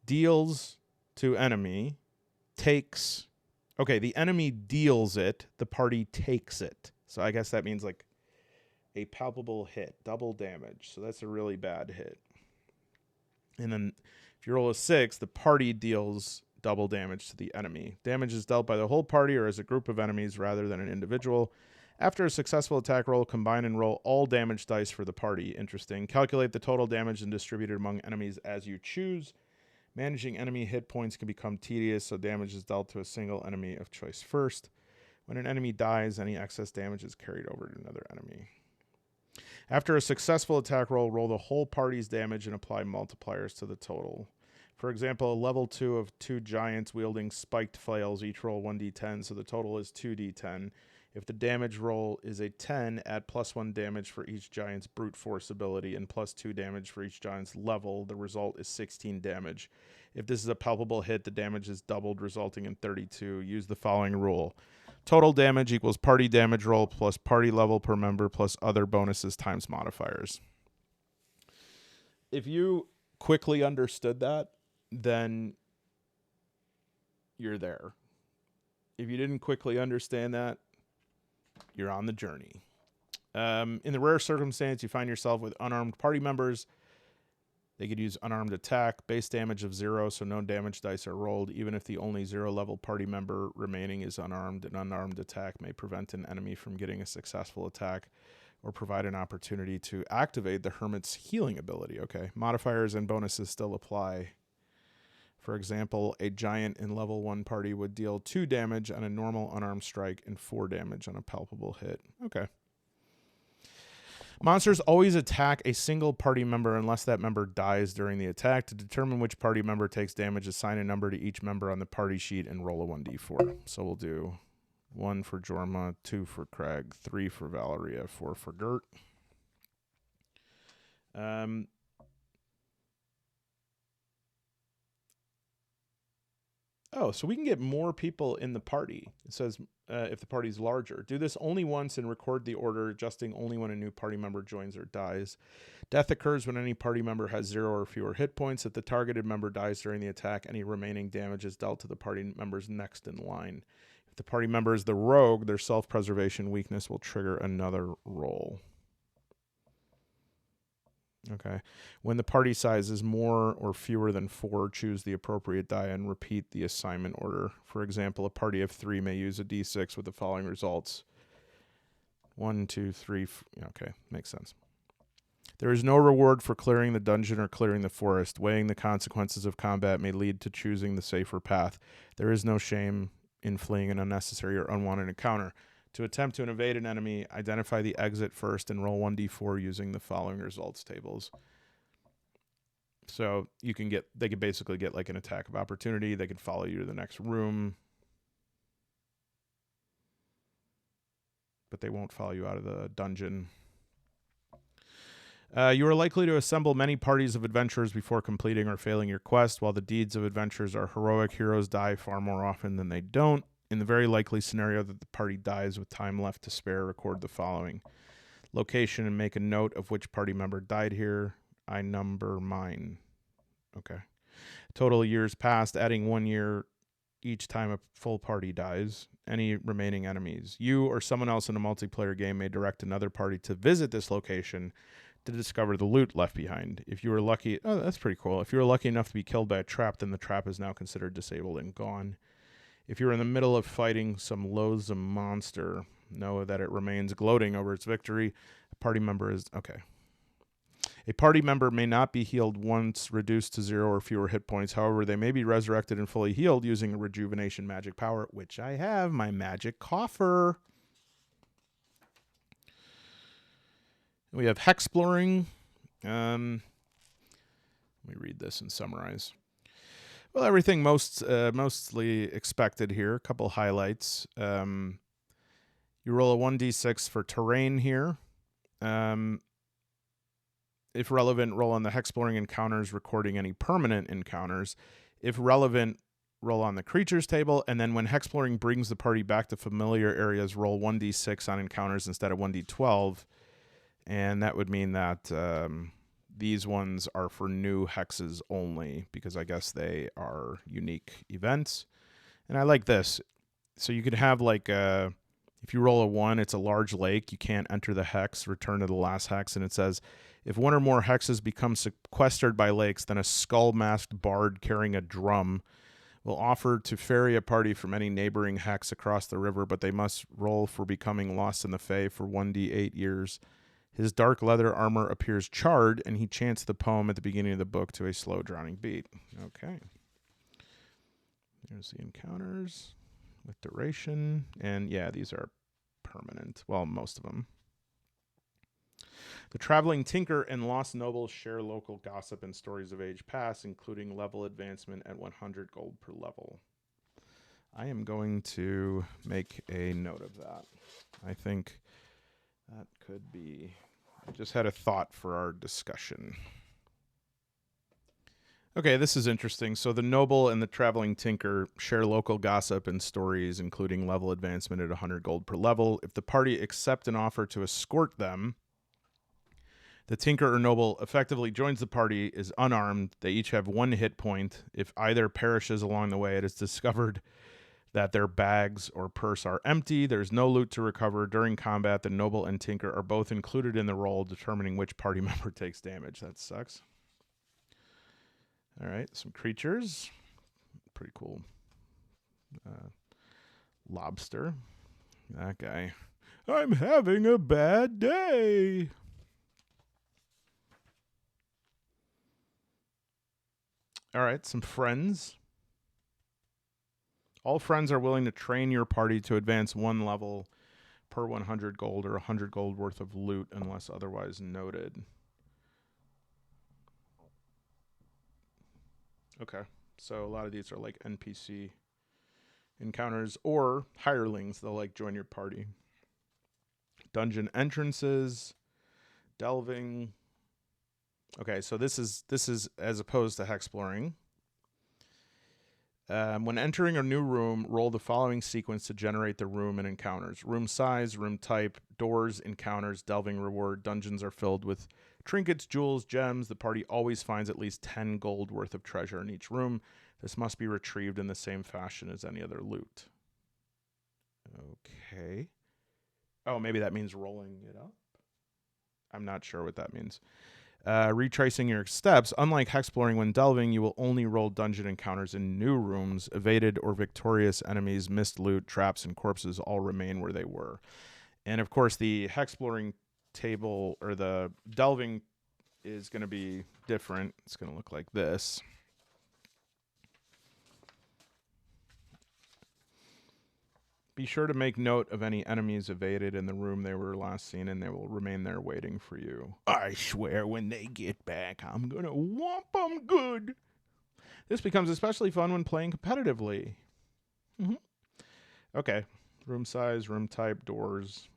S1: Deals to enemy, takes, okay, the enemy deals it, the party takes it. So I guess that means like a palpable hit, double damage. So that's a really bad hit. And then if you roll a 6, the party deals double damage to the enemy. Damage is dealt by the whole party or as a group of enemies rather than an individual. After a successful attack roll, combine and roll all damage dice for the party. Interesting. Calculate the total damage and distribute it among enemies as you choose. Managing enemy hit points can become tedious, so damage is dealt to a single enemy of choice first. When an enemy dies, any excess damage is carried over to another enemy. After a successful attack roll, roll the whole party's damage and apply multipliers to the total. For example, a level 2 of 2 giants wielding spiked flails each roll 1d10, so the total is 2d10. If the damage roll is a 10, add +1 damage for each giant's brute force ability and +2 damage for each giant's level. The result is 16 damage. If this is a palpable hit, the damage is doubled, resulting in 32. Use the following rule. Total damage equals party damage roll plus party level per member plus other bonuses times modifiers. If you quickly understood that, then you're there. If you didn't quickly understand that, you're on the journey. In the rare circumstance you find yourself with unarmed party members, they could use unarmed attack, base damage of 0, so no damage dice are rolled. Even if the only 0 level party member remaining is unarmed, an unarmed attack may prevent an enemy from getting a successful attack or provide an opportunity to activate the Hermit's healing ability. Okay, modifiers and bonuses still apply. For example, a giant in level 1 party would deal 2 damage on a normal unarmed strike and 4 damage on a palpable hit. Okay. Monsters always attack a single party member unless that member dies during the attack. To determine which party member takes damage, assign a number to each member on the party sheet and roll a 1d4. So we'll do 1 for Jorma, 2 for Craig, 3 for Valeria, 4 for Gert. Oh, so we can get more people in the party. It says if the party's larger. Do this only once and record the order, adjusting only when a new party member joins or dies. Death occurs when any party member has 0 or fewer hit points. If the targeted member dies during the attack, any remaining damage is dealt to the party members next in line. If the party member is the rogue, their self-preservation weakness will trigger another roll. Okay. When the party size is more or fewer than 4, choose the appropriate die and repeat the assignment order. For example, a party of 3 may use a d6 with the following results. 1, 2, 3. Okay, makes sense. There is no reward for clearing the dungeon or clearing the forest. Weighing the consequences of combat may lead to choosing the safer path. There is no shame in fleeing an unnecessary or unwanted encounter. To attempt to evade an enemy, identify the exit first and roll 1d4 using the following results tables. So you can get, they could basically get like an attack of opportunity. They could follow you to the next room, but they won't follow you out of the dungeon. You are likely to assemble many parties of adventurers before completing or failing your quest. While the deeds of adventurers are heroic, heroes die far more often than they don't. In the very likely scenario that the party dies with time left to spare, record the following. location and make a note of which party member died here. I number mine. Okay. Total years passed, adding 1 year each time a full party dies. Any remaining enemies. You or someone else in a multiplayer game may direct another party to visit this location to discover the loot left behind. If you were lucky, oh, that's pretty cool. If you were lucky enough to be killed by a trap, then the trap is now considered disabled and gone. If you're in the middle of fighting some loathsome monster, know that it remains gloating over its victory. A party member is... Okay. A party member may not be healed once reduced to 0 or fewer hit points. However, they may be resurrected and fully healed using a rejuvenation magic power, which I have, my magic coffer. We have Hexcrawlers. Let me read this and summarize. Well, everything mostly expected here. A couple highlights. You roll a 1d6 for terrain here. If relevant, roll on the Hexcrawlers encounters, recording any permanent encounters. If relevant, roll on the creatures table. And then when Hexcrawlers brings the party back to familiar areas, roll 1d6 on encounters instead of 1d12. And that would mean that these ones are for new hexes only, because I guess they are unique events. And I like this. So you could have like if you roll a 1, it's a large lake. You can't enter the hex, return to the last hex. And it says, if one or more hexes become sequestered by lakes, then a skull-masked bard carrying a drum will offer to ferry a party from any neighboring hex across the river, but they must roll for becoming lost in the Fae for 1d8 years. His dark leather armor appears charred, and he chants the poem at the beginning of the book to a slow, drowning beat. Okay. There's the encounters with duration. And yeah, these are permanent. Well, most of them. The Traveling Tinker and Lost Nobles share local gossip and stories of age past, including level advancement at 100 gold per level. I am going to make a note of that. I think that could be... I just had a thought for our discussion. Okay, this is interesting. So the Noble and the Traveling Tinker share local gossip and stories, including level advancement at 100 gold per level. If the party accept an offer to escort them, the Tinker or Noble effectively joins the party, is unarmed. They each have 1 hit point. If either perishes along the way, it is discovered that their bags or purse are empty. There's no loot to recover. During combat, the Noble and Tinker are both included in the roll, determining which party member takes damage. That sucks. All right, some creatures. Pretty cool. Lobster. That guy. I'm having a bad day. All right, some friends. All friends are willing to train your party to advance 1 level per 100 gold or 100 gold worth of loot unless otherwise noted. Okay, so a lot of these are like NPC encounters or hirelings. They'll like join your party. Dungeon entrances, delving. Okay, so this is as opposed to Hexcrawlers. When entering a new room, roll the following sequence to generate the room and encounters. Room size, room type, doors, encounters, delving reward. Dungeons are filled with trinkets, jewels, gems. The party always finds at least 10 gold worth of treasure in each room. This must be retrieved in the same fashion as any other loot. Okay. Oh, maybe that means rolling it up? I'm not sure what that means. Retracing your steps. Unlike Hexcrawlers, when delving, you will only roll dungeon encounters in new rooms. Evaded or victorious enemies, missed loot, traps, and corpses all remain where they were. And of course, the Hexcrawlers table, or the delving, is going to be different. It's going to look like this. Be sure to make note of any enemies evaded in the room they were last seen, and they will remain there waiting for you. I swear when they get back, I'm gonna whomp them good. This becomes especially fun when playing competitively. Okay. Room size, room type, doors.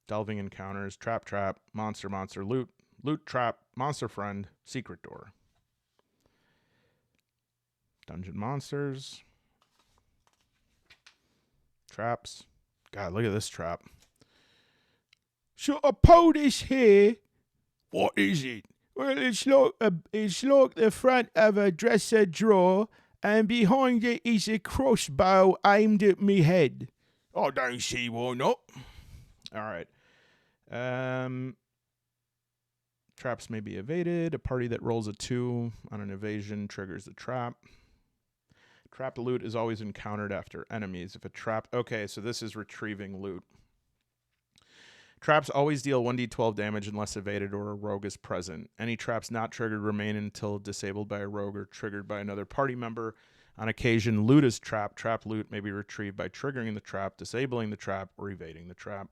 S1: Delving encounters, trap, monster, loot, trap, monster friend, secret door. Dungeon monsters. Traps. God, look at this trap. So I pull this here. What is it? Well, it's like the front of a dresser drawer, and behind it is a crossbow aimed at me head. I don't see why not. All right. Traps may be evaded. A party that rolls a 2 on an evasion triggers the trap. Trapped loot is always encountered after enemies. If a trap... Okay, so this is retrieving loot. Traps always deal 1d12 damage unless evaded or a rogue is present. Any traps not triggered remain until disabled by a rogue or triggered by another party member. On occasion, loot is trapped. Trapped loot may be retrieved by triggering the trap, disabling the trap, or evading the trap.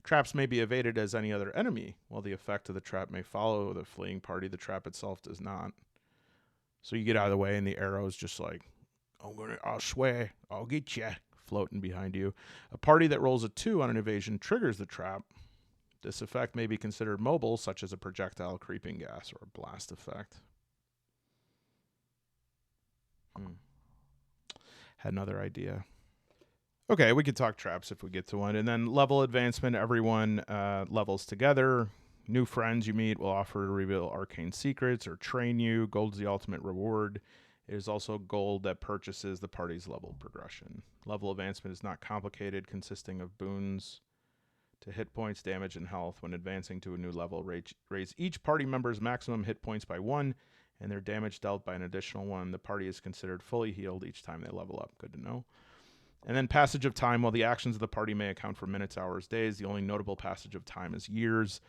S1: Traps may be evaded as any other enemy. While the effect of the trap may follow the fleeing party, the trap itself does not. So you get out of the way and the arrow's just like, I swear, I'll get you, floating behind you. A party that rolls a 2 on an evasion triggers the trap. This effect may be considered mobile, such as a projectile, creeping gas, or a blast effect. Had another idea. Okay, we could talk traps if we get to one. And then level advancement, everyone levels together. New friends you meet will offer to reveal arcane secrets or train you. Gold's the ultimate reward. It is also gold that purchases the party's level progression. Level advancement is not complicated, consisting of boons to hit points, damage, and health. When advancing to a new level, raise each party member's maximum hit points by 1 and their damage dealt by an additional 1. The party is considered fully healed each time they level up. Good to know. And then passage of time. While the actions of the party may account for minutes, hours, days, the only notable passage of time is years.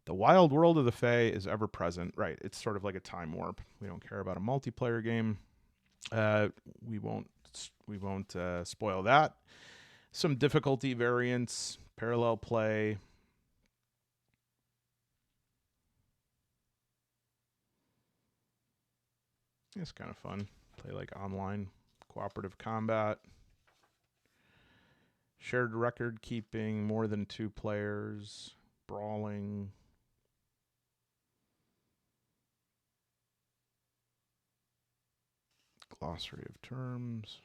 S1: The wild world of the Fae is ever present. Right, it's sort of like a time warp. We don't care about a multiplayer game. We won't spoil that. Some difficulty variants, parallel play. It's kind of fun. Play like online cooperative combat. Shared record keeping, more than 2 players, brawling. Glossary of terms.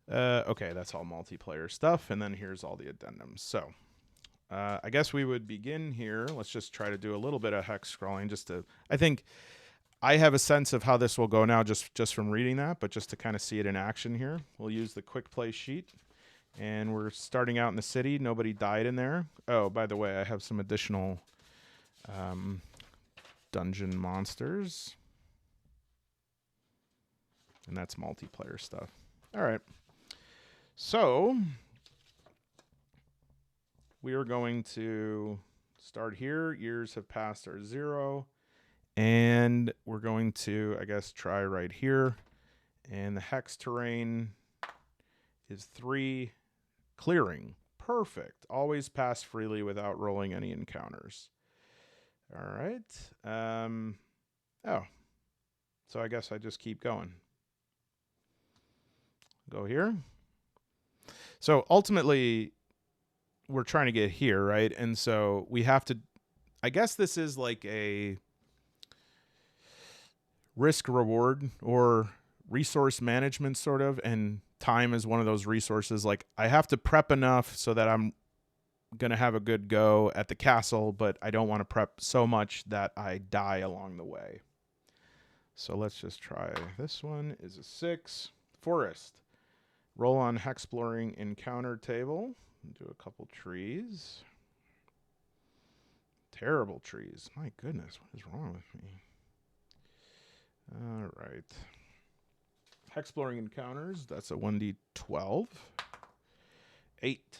S1: Okay, that's all multiplayer stuff. And then here's all the addendums. So I guess we would begin here. Let's just try to do a little bit of hex scrolling just to... I think I have a sense of how this will go now just from reading that, but just to kind of see it in action here. We'll use the quick play sheet. And we're starting out in the city. Nobody died in there. Oh, by the way, I have some additional dungeon monsters. And that's multiplayer stuff. All right. So we are going to start here. Years have passed are 0. And we're going to, I guess, try right here. And the hex terrain is 3. Clearing. Perfect. Always pass freely without rolling any encounters. All right. Oh. So I guess I just keep going. Go here. So ultimately, we're trying to get here, right? And so we have to... I guess this is like a risk-reward or resource management sort of, and... Time is one of those resources. Like, I have to prep enough so that I'm going to have a good go at the castle, but I don't want to prep so much that I die along the way. So let's just try. This one is a 6. Forest. Roll on Hexploring encounter table. Do a couple trees. Terrible trees. My goodness, what is wrong with me? All right. Exploring encounters, that's a 1d12. 8.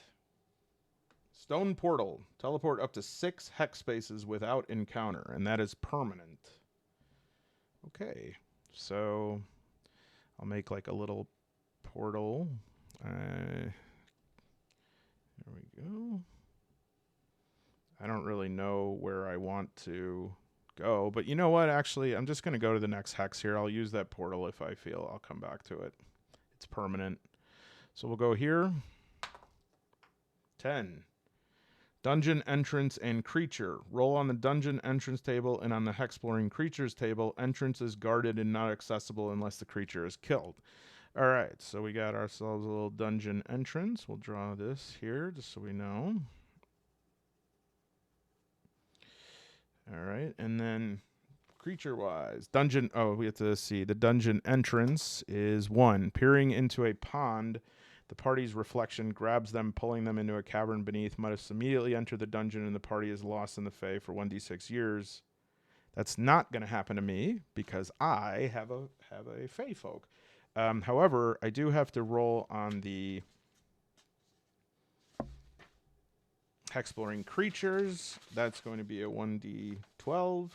S1: Stone portal. Teleport up to 6 hex spaces without encounter, and that is permanent. Okay, so I'll make like a little portal. There we go. I don't really know where I want to go, but you know what? Actually, I'm just going to go to the next hex here. I'll use that portal if I feel I'll come back to it. It's permanent. So we'll go here. 10. Dungeon entrance and creature. Roll on the dungeon entrance table and on the Hexploring creatures table. Entrance is guarded and not accessible unless the creature is killed. All right, so we got ourselves a little dungeon entrance. We'll draw this here just so we know. All right, and then creature-wise, dungeon. Oh, we have to see. The dungeon entrance is 1. Peering into a pond, the party's reflection grabs them, pulling them into a cavern beneath. Must immediately enter the dungeon, and the party is lost in the Fae for 1d6 years. That's not going to happen to me because I have a Fae folk. However, I do have to roll on the Hexploring creatures. That's going to be a 1d12.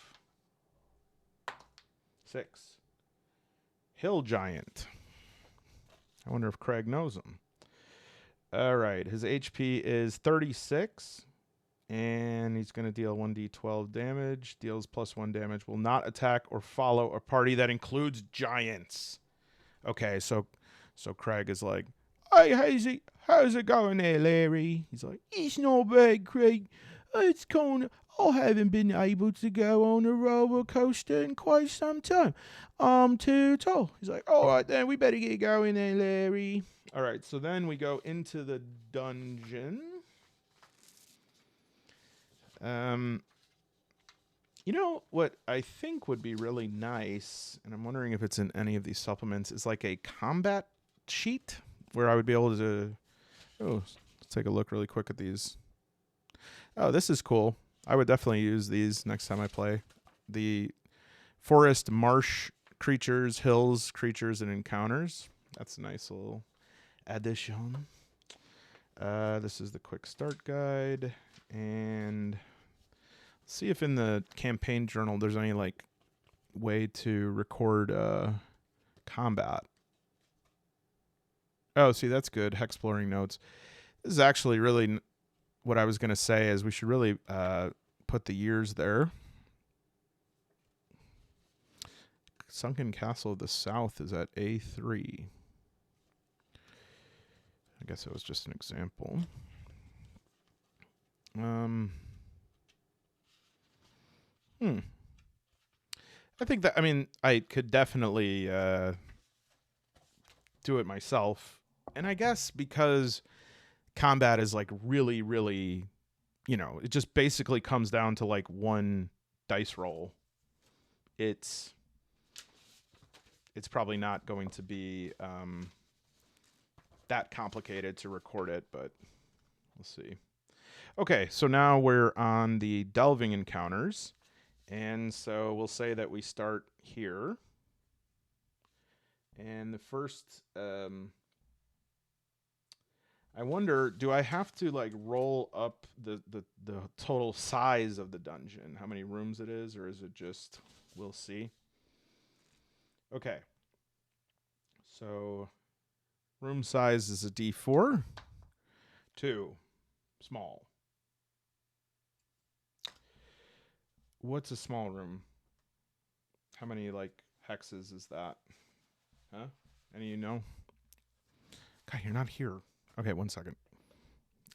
S1: 6. Hill Giant. I wonder if Craig knows him. All right. His HP is 36. And he's going to deal 1d12 damage. Deals +1 damage. Will not attack or follow a party that includes giants. Okay, so Craig is like, hey, how's it going there, Larry? He's like, it's not bad, Craig. It's kind of, I haven't been able to go on a roller coaster in quite some time. I'm too tall. He's like, all right, then we better get going there, Larry. All right, so then we go into the dungeon. You know what I think would be really nice, and I'm wondering if it's in any of these supplements, is like a combat sheet where I would be able to... Oh, let's take a look really quick at these. Oh, this is cool. I would definitely use these next time I play. The forest, marsh creatures, hills, creatures, and encounters. That's a nice little addition. This is the quick start guide, and... see if in the campaign journal there's any like way to record combat. Oh, see, that's good. Hexploring notes. This is actually really what I was going to say is we should really put the years there. Sunken Castle of the South is at A3. I guess it was just an example. I think that, I mean, I could definitely do it myself. And I guess because combat is like really, really, you know, it just basically comes down to like one dice roll. It's probably not going to be that complicated to record it, but we'll see. Okay, so now we're on the delving encounters. And so we'll say that we start here. And the first, I wonder, do I have to like roll up the total size of the dungeon? How many rooms it is, or is it just, we'll see. Okay. So room size is a D4. 2. Small. What's a small room? How many like hexes is that? Huh? Any of you know? God, you're not here. Okay, 1 second.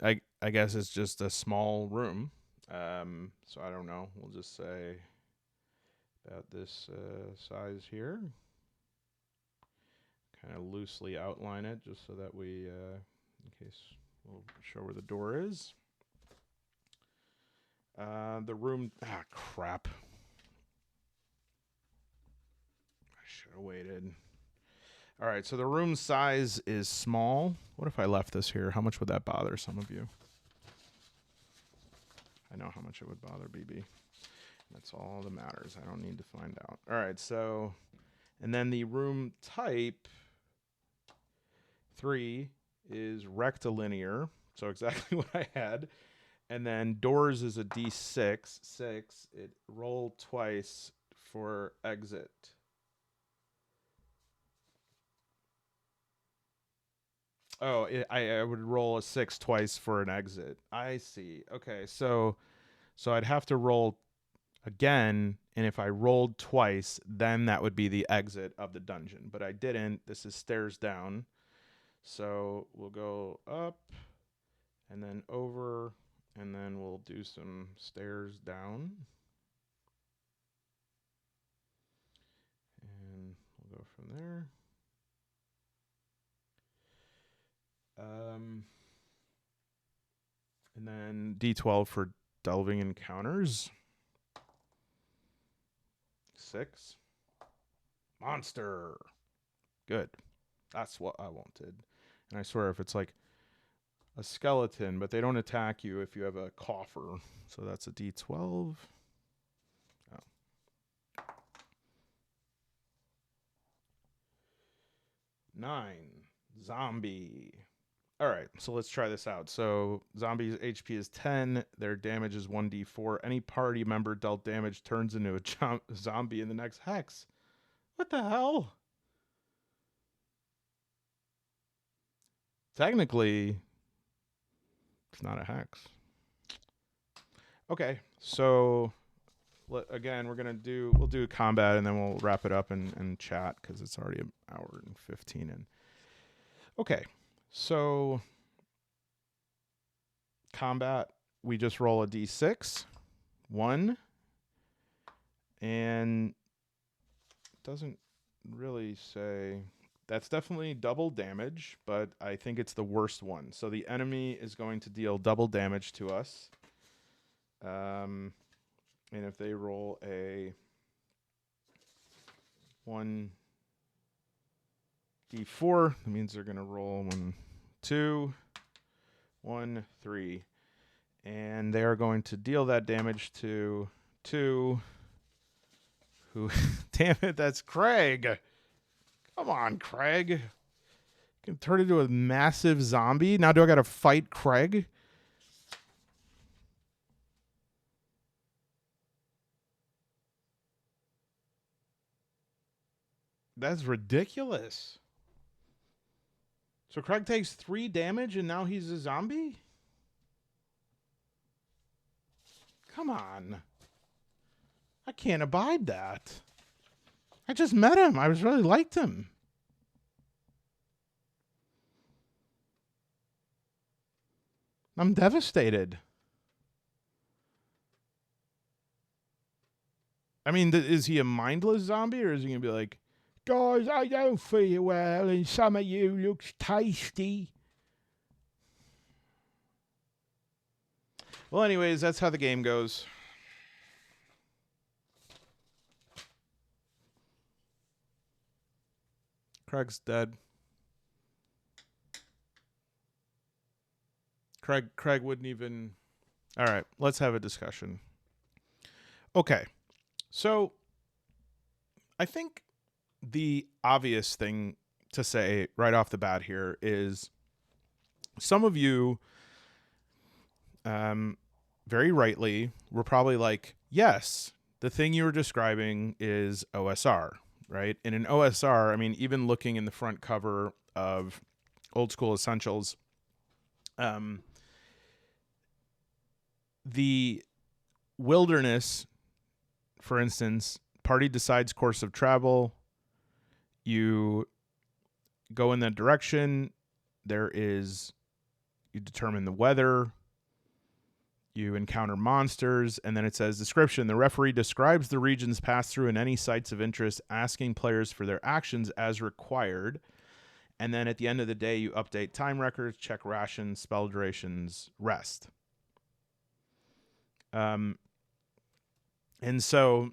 S1: I guess it's just a small room. So I don't know. We'll just say about this size here. Kind of loosely outline it just so that we, in case we'll show where the door is. The room, crap. I should have waited. All right, so the room size is small. What if I left this here? How much would that bother some of you? I know how much it would bother BB. That's all that matters. I don't need to find out. All right, so, and then the room type 3 is rectilinear. So exactly what I had. And then doors is a D6. 6. It rolled twice for exit. Oh, I would roll a 6 twice for an exit. I see. Okay, so I'd have to roll again, and if I rolled twice, then that would be the exit of the dungeon. But I didn't. This is stairs down. So we'll go up, and then over, and then we'll do some stairs down. And we'll go from there. then D12 for delving encounters. 6. Monster. Good. That's what I wanted. And I swear, if it's like a skeleton, but they don't attack you if you have a coffer. So that's a D12. Oh. 9. Zombie. All right, so let's try this out. So zombies' HP is 10. Their damage is 1d4. Any party member dealt damage turns into a zombie in the next hex. What the hell? Technically, it's not a hex. Okay, so again, we'll do combat, and then we'll wrap it up and chat because it's already an hour and 15 in. Okay, so combat, we just roll a d6, 1, and it doesn't really say. That's definitely double damage, but I think it's the worst one. So the enemy is going to deal double damage to us. And if they roll a 1d4, that means they're going to roll 1, 2, 1, 3. And they are going to deal that damage to 2. Who? Damn it, that's Craig. Come on, Craig. Can turn into a massive zombie. Now do I got to fight Craig? That's ridiculous. So Craig takes 3 damage and now he's a zombie? Come on. I can't abide that. I just met him. I really liked him. I'm devastated. I mean, is he a mindless zombie, or is he going to be like, guys, I don't feel well, and some of you looks tasty? Well, anyways, that's how the game goes. Craig's dead. Craig wouldn't even... All right, let's have a discussion. Okay, so I think the obvious thing to say right off the bat here is some of you, very rightly, were probably like, yes, the thing you were describing is OSR, right? And in OSR, I mean, even looking in the front cover of Old School Essentials, the wilderness, for instance, party decides course of travel. You go in that direction. You determine the weather. You encounter monsters. And then it says, description, the referee describes the regions passed through and any sites of interest, asking players for their actions as required. And then at the end of the day, you update time records, check rations, spell durations, rest. And so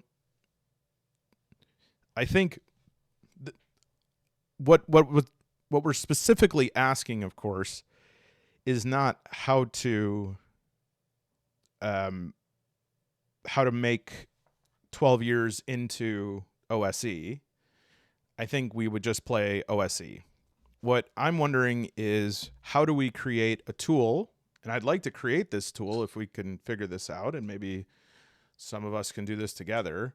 S1: I think what we're specifically asking, of course, is not how to make 12 years into OSE. I think we would just play OSE. What I'm wondering is, how do we create a tool? And I'd like to create this tool if we can figure this out, and maybe some of us can do this together,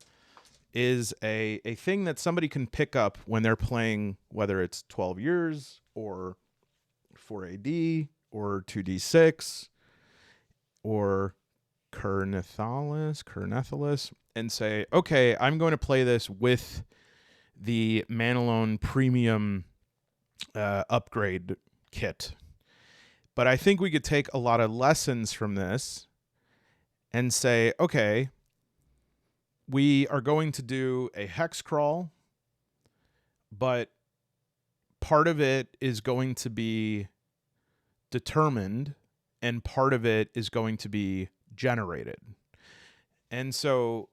S1: is a thing that somebody can pick up when they're playing, whether it's 12 years or 4AD or 2D6 or Kernethalis, and say, okay, I'm going to play this with the Manalone Premium upgrade kit. But I think we could take a lot of lessons from this and say, okay, we are going to do a hex crawl, but part of it is going to be determined and part of it is going to be generated. And so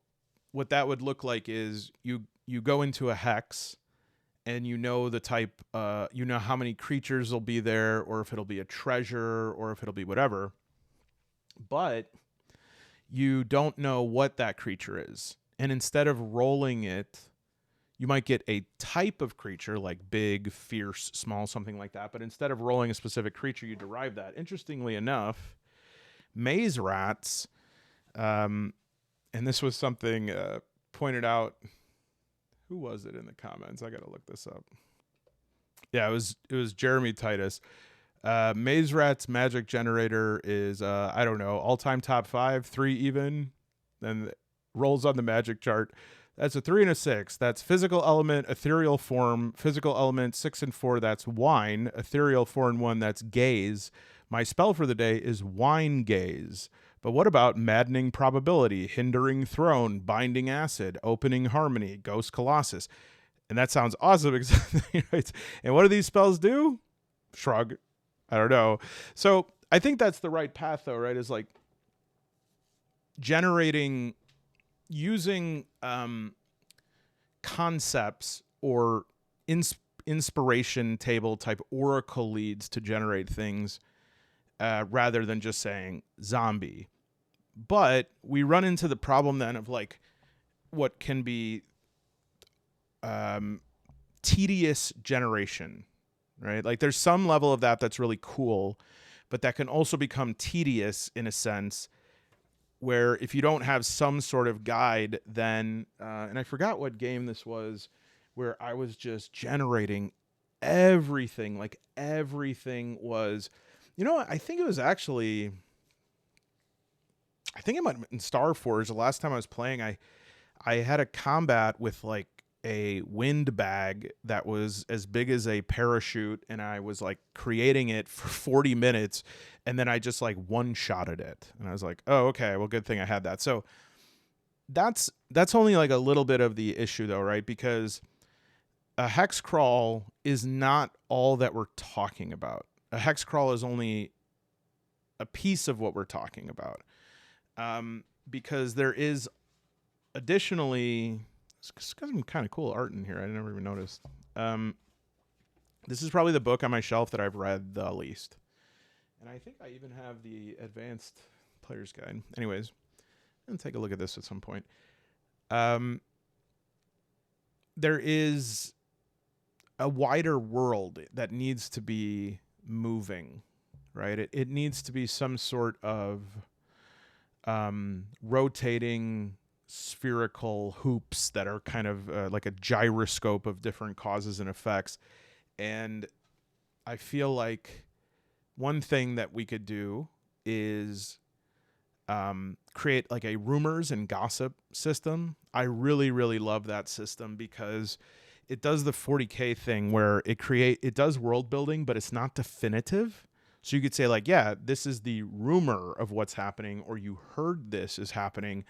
S1: what that would look like is you go into a hex, and you know the type, you know how many creatures will be there, or if it'll be a treasure, or if it'll be whatever. But you don't know what that creature is. And instead of rolling it, you might get a type of creature, like big, fierce, small, something like that. But instead of rolling a specific creature, you derive that. Interestingly enough, maze rats, and this was something pointed out. Who was it in the comments? I got to look this up. Yeah, it was Jeremy Titus. Maze Rat's magic generator is, I don't know, all-time top 5, 3 even. Then rolls on the magic chart. That's a 3 and a 6. That's physical element, ethereal form. Physical element 6 and 4. That's wine. Ethereal 4 and 1. That's gaze. My spell for the day is wine gaze. But what about maddening probability, hindering throne, binding acid, opening harmony, ghost colossus? And that sounds awesome. Right? And what do these spells do? Shrug. I don't know. So I think that's the right path, though, right? Is like generating, using concepts or inspiration table type oracle leads to generate things rather than just saying zombie. But we run into the problem then of like what can be tedious generation, right? Like there's some level of that that's really cool, but that can also become tedious in a sense where if you don't have some sort of guide, then, and I forgot what game this was, where I was just generating everything. Like everything was, you know what? I think it was actually, I think it might have been in Starforge. The last time I was playing, I had a combat with like a wind bag that was as big as a parachute, and I was like creating it for 40 minutes, and then I just like one-shotted it, and I was like, oh, okay, well, good thing I had that. So that's only like a little bit of the issue though, right? Because a hex crawl is not all that we're talking about. A hex crawl is only a piece of what we're talking about, because there is additionally, it's got some kind of cool art in here I never even noticed. This is probably the book on my shelf that I've read the least. And I think I even have the advanced player's guide. Anyways, I'm going to take a look at this at some point. There is a wider world that needs to be moving, right? It needs to be some sort of rotating spherical hoops that are kind of like a gyroscope of different causes and effects. And I feel like one thing that we could do is create like a rumors and gossip system. I really, really love that system because it does the 40K thing where it does world building, but it's not definitive. So you could say like, yeah, this is the rumor of what's happening, or you heard this is happening.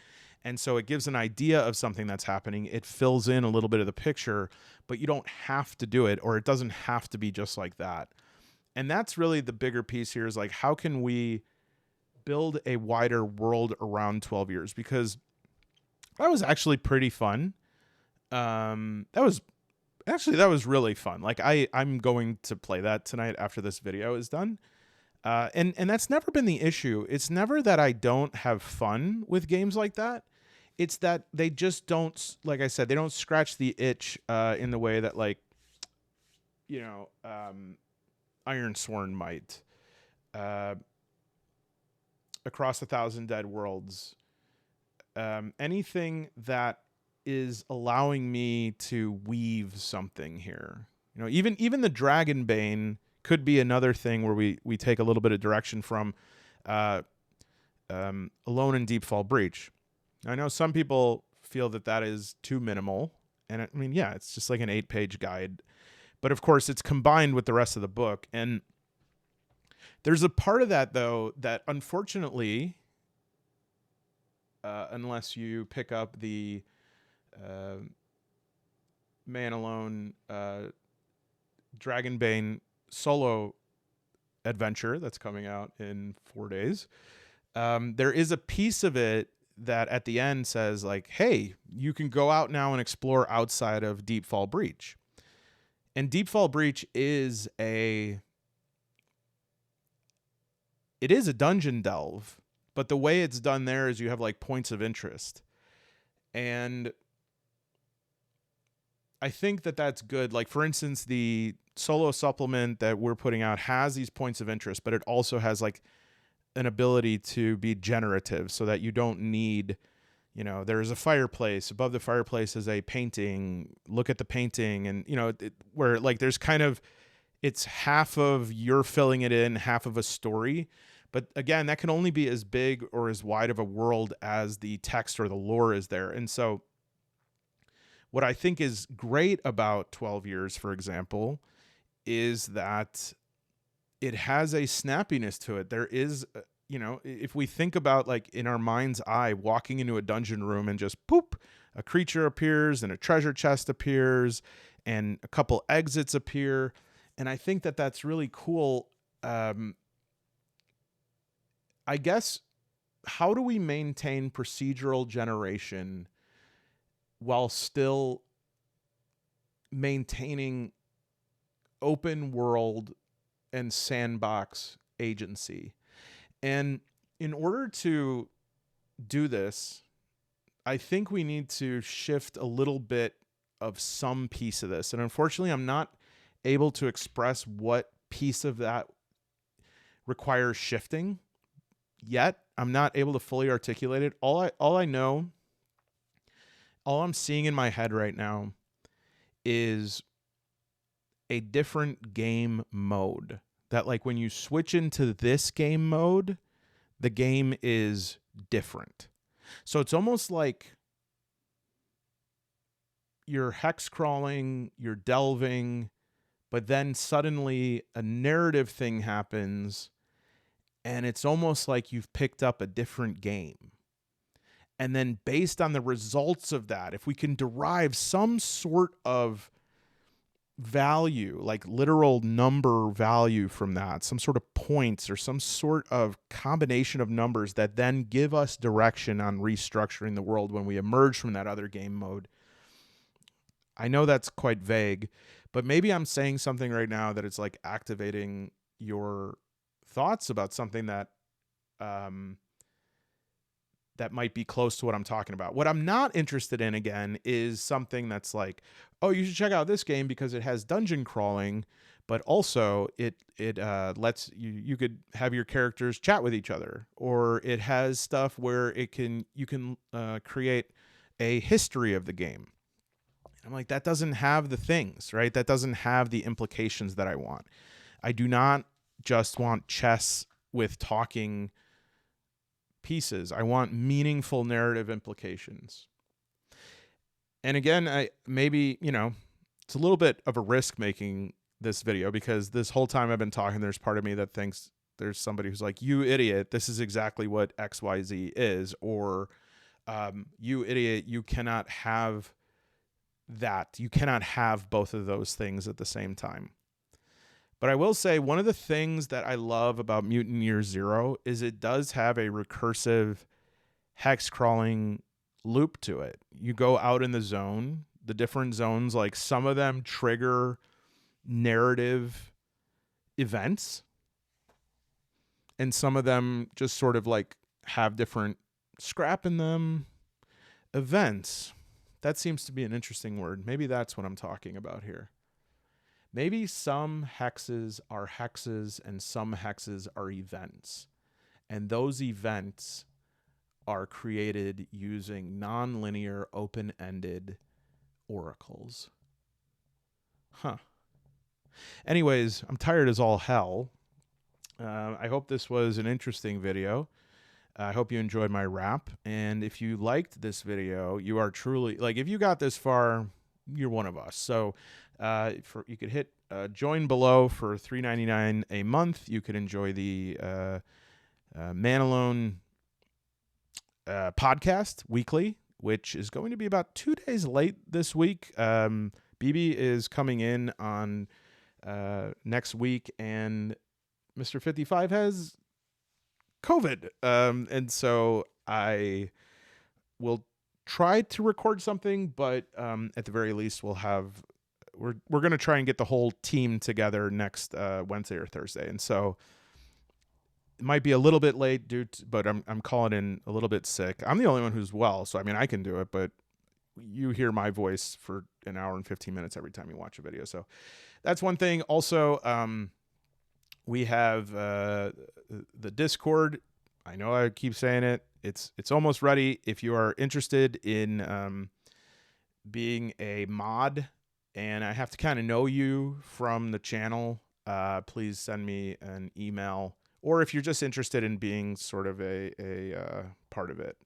S1: And so it gives an idea of something that's happening. It fills in a little bit of the picture, but you don't have to do it, or it doesn't have to be just like that. And that's really the bigger piece here is like, how can we build a wider world around 12 years? Because that was actually pretty fun. That was really fun. Like I'm going to play that tonight after this video is done. And that's never been the issue. It's never that I don't have fun with games like that. It's that they just don't, like I said, they don't scratch the itch in the way that, like, you know, Iron Sworn might. Across 1,000 Dead Worlds. Anything that is allowing me to weave something here. You know, even the Dragonbane could be another thing where we take a little bit of direction from Alone in Deepfall Breach. I know some people feel that is too minimal, and I mean, yeah, it's just like an 8-page guide, but of course it's combined with the rest of the book. And there's a part of that though that unfortunately, unless you pick up the Man Alone Dragonbane solo adventure that's coming out in 4 days, there is a piece of it that at the end says like, hey, you can go out now and explore outside of Deepfall Breach. And Deepfall Breach is a dungeon delve, but the way it's done there is you have like points of interest. And I think that that's good. Like, for instance, the solo supplement that we're putting out has these points of interest, but it also has like an ability to be generative so that you don't need, there's a fireplace. Above the fireplace is a painting. Look at the painting. And, where like there's kind of, it's half of you're filling it in, half of a story. But again, that can only be as big or as wide of a world as the text or the lore is there. And so what I think is great about 12 Years, for example, is that it has a snappiness to it. There is, if we think about like in our mind's eye, walking into a dungeon room and just poop, a creature appears and a treasure chest appears and a couple exits appear. And I think that that's really cool. I guess, how do we maintain procedural generation while still maintaining open world and sandbox agency? And in order to do this, I think we need to shift a little bit of some piece of this. And unfortunately, I'm not able to express what piece of that requires shifting yet. I'm not able to fully articulate it. All I'm seeing in my head right now is a different game mode. That like when you switch into this game mode, the game is different. So it's almost like you're hex crawling, you're delving, but then suddenly a narrative thing happens and it's almost like you've picked up a different game. And then based on the results of that, if we can derive some sort of value, like literal number value from that, some sort of points or some sort of combination of numbers that then give us direction on restructuring the world when we emerge from that other game mode. I know that's quite vague, but maybe I'm saying something right now that it's like activating your thoughts about something that that might be close to what I'm talking about. What I'm not interested in, again, is something that's like, oh, you should check out this game because it has dungeon crawling, but also it lets you could have your characters chat with each other, or it has stuff where you can create a history of the game. I'm like, that doesn't have the things, right? That doesn't have the implications that I want. I do not just want chess with talking pieces. I want meaningful narrative implications. And again, maybe, it's a little bit of a risk making this video because this whole time I've been talking, there's part of me that thinks there's somebody who's like, you idiot, this is exactly what XYZ is, or you idiot, you cannot have that. You cannot have both of those things at the same time. But I will say one of the things that I love about Mutant Year Zero is it does have a recursive hex crawling loop to it. You go out in the zone, the different zones, like some of them trigger narrative events and some of them just sort of like have different scrap in them events. That seems to be an interesting word. Maybe that's what I'm talking about here. Maybe some hexes are hexes and some hexes are events. And those events are created using nonlinear, open-ended oracles. Anyways, I'm tired as all hell. I hope this was an interesting video. I hope you enjoyed my rap. And if you liked this video, you are truly, like, if you got this far, you're one of us. So you could hit join below for $3.99 a month. You could enjoy the Man Alone podcast weekly, which is going to be about 2 days late this week. BB is coming in on next week, and Mr. 55 has COVID. And so I will try to record something, but at the very least we're going to try and get the whole team together next Wednesday or Thursday. And so it might be a little bit late, but I'm calling in a little bit sick. I'm the only one who's well, so I mean I can do it, but you hear my voice for an hour and 15 minutes every time you watch a video. So that's one thing. Also, we have the Discord. I know I keep saying it. It's almost ready. If you are interested in being a mod, and I have to kind of know you from the channel, please send me an email. Or if you're just interested in being sort of a part of it,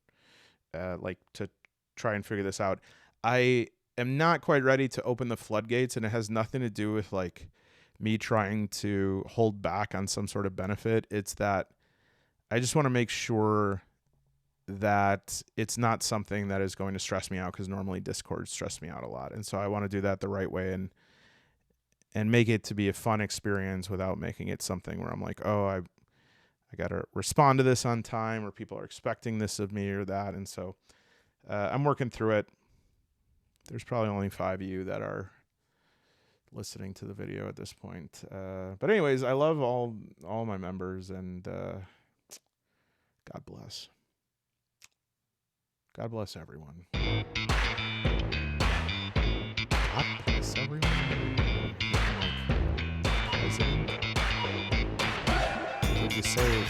S1: like to try and figure this out. I am not quite ready to open the floodgates, and it has nothing to do with like me trying to hold back on some sort of benefit. It's that I just want to make sure that it's not something that is going to stress me out, because normally Discord stressed me out a lot. And so I want to do that the right way and make it to be a fun experience without making it something where I'm like, oh, I got to respond to this on time, or people are expecting this of me or that. And so I'm working through it. There's probably only 5 of you that are listening to the video at this point. But anyways, I love all my members, and God bless. God bless everyone. God bless everyone? President? Would you say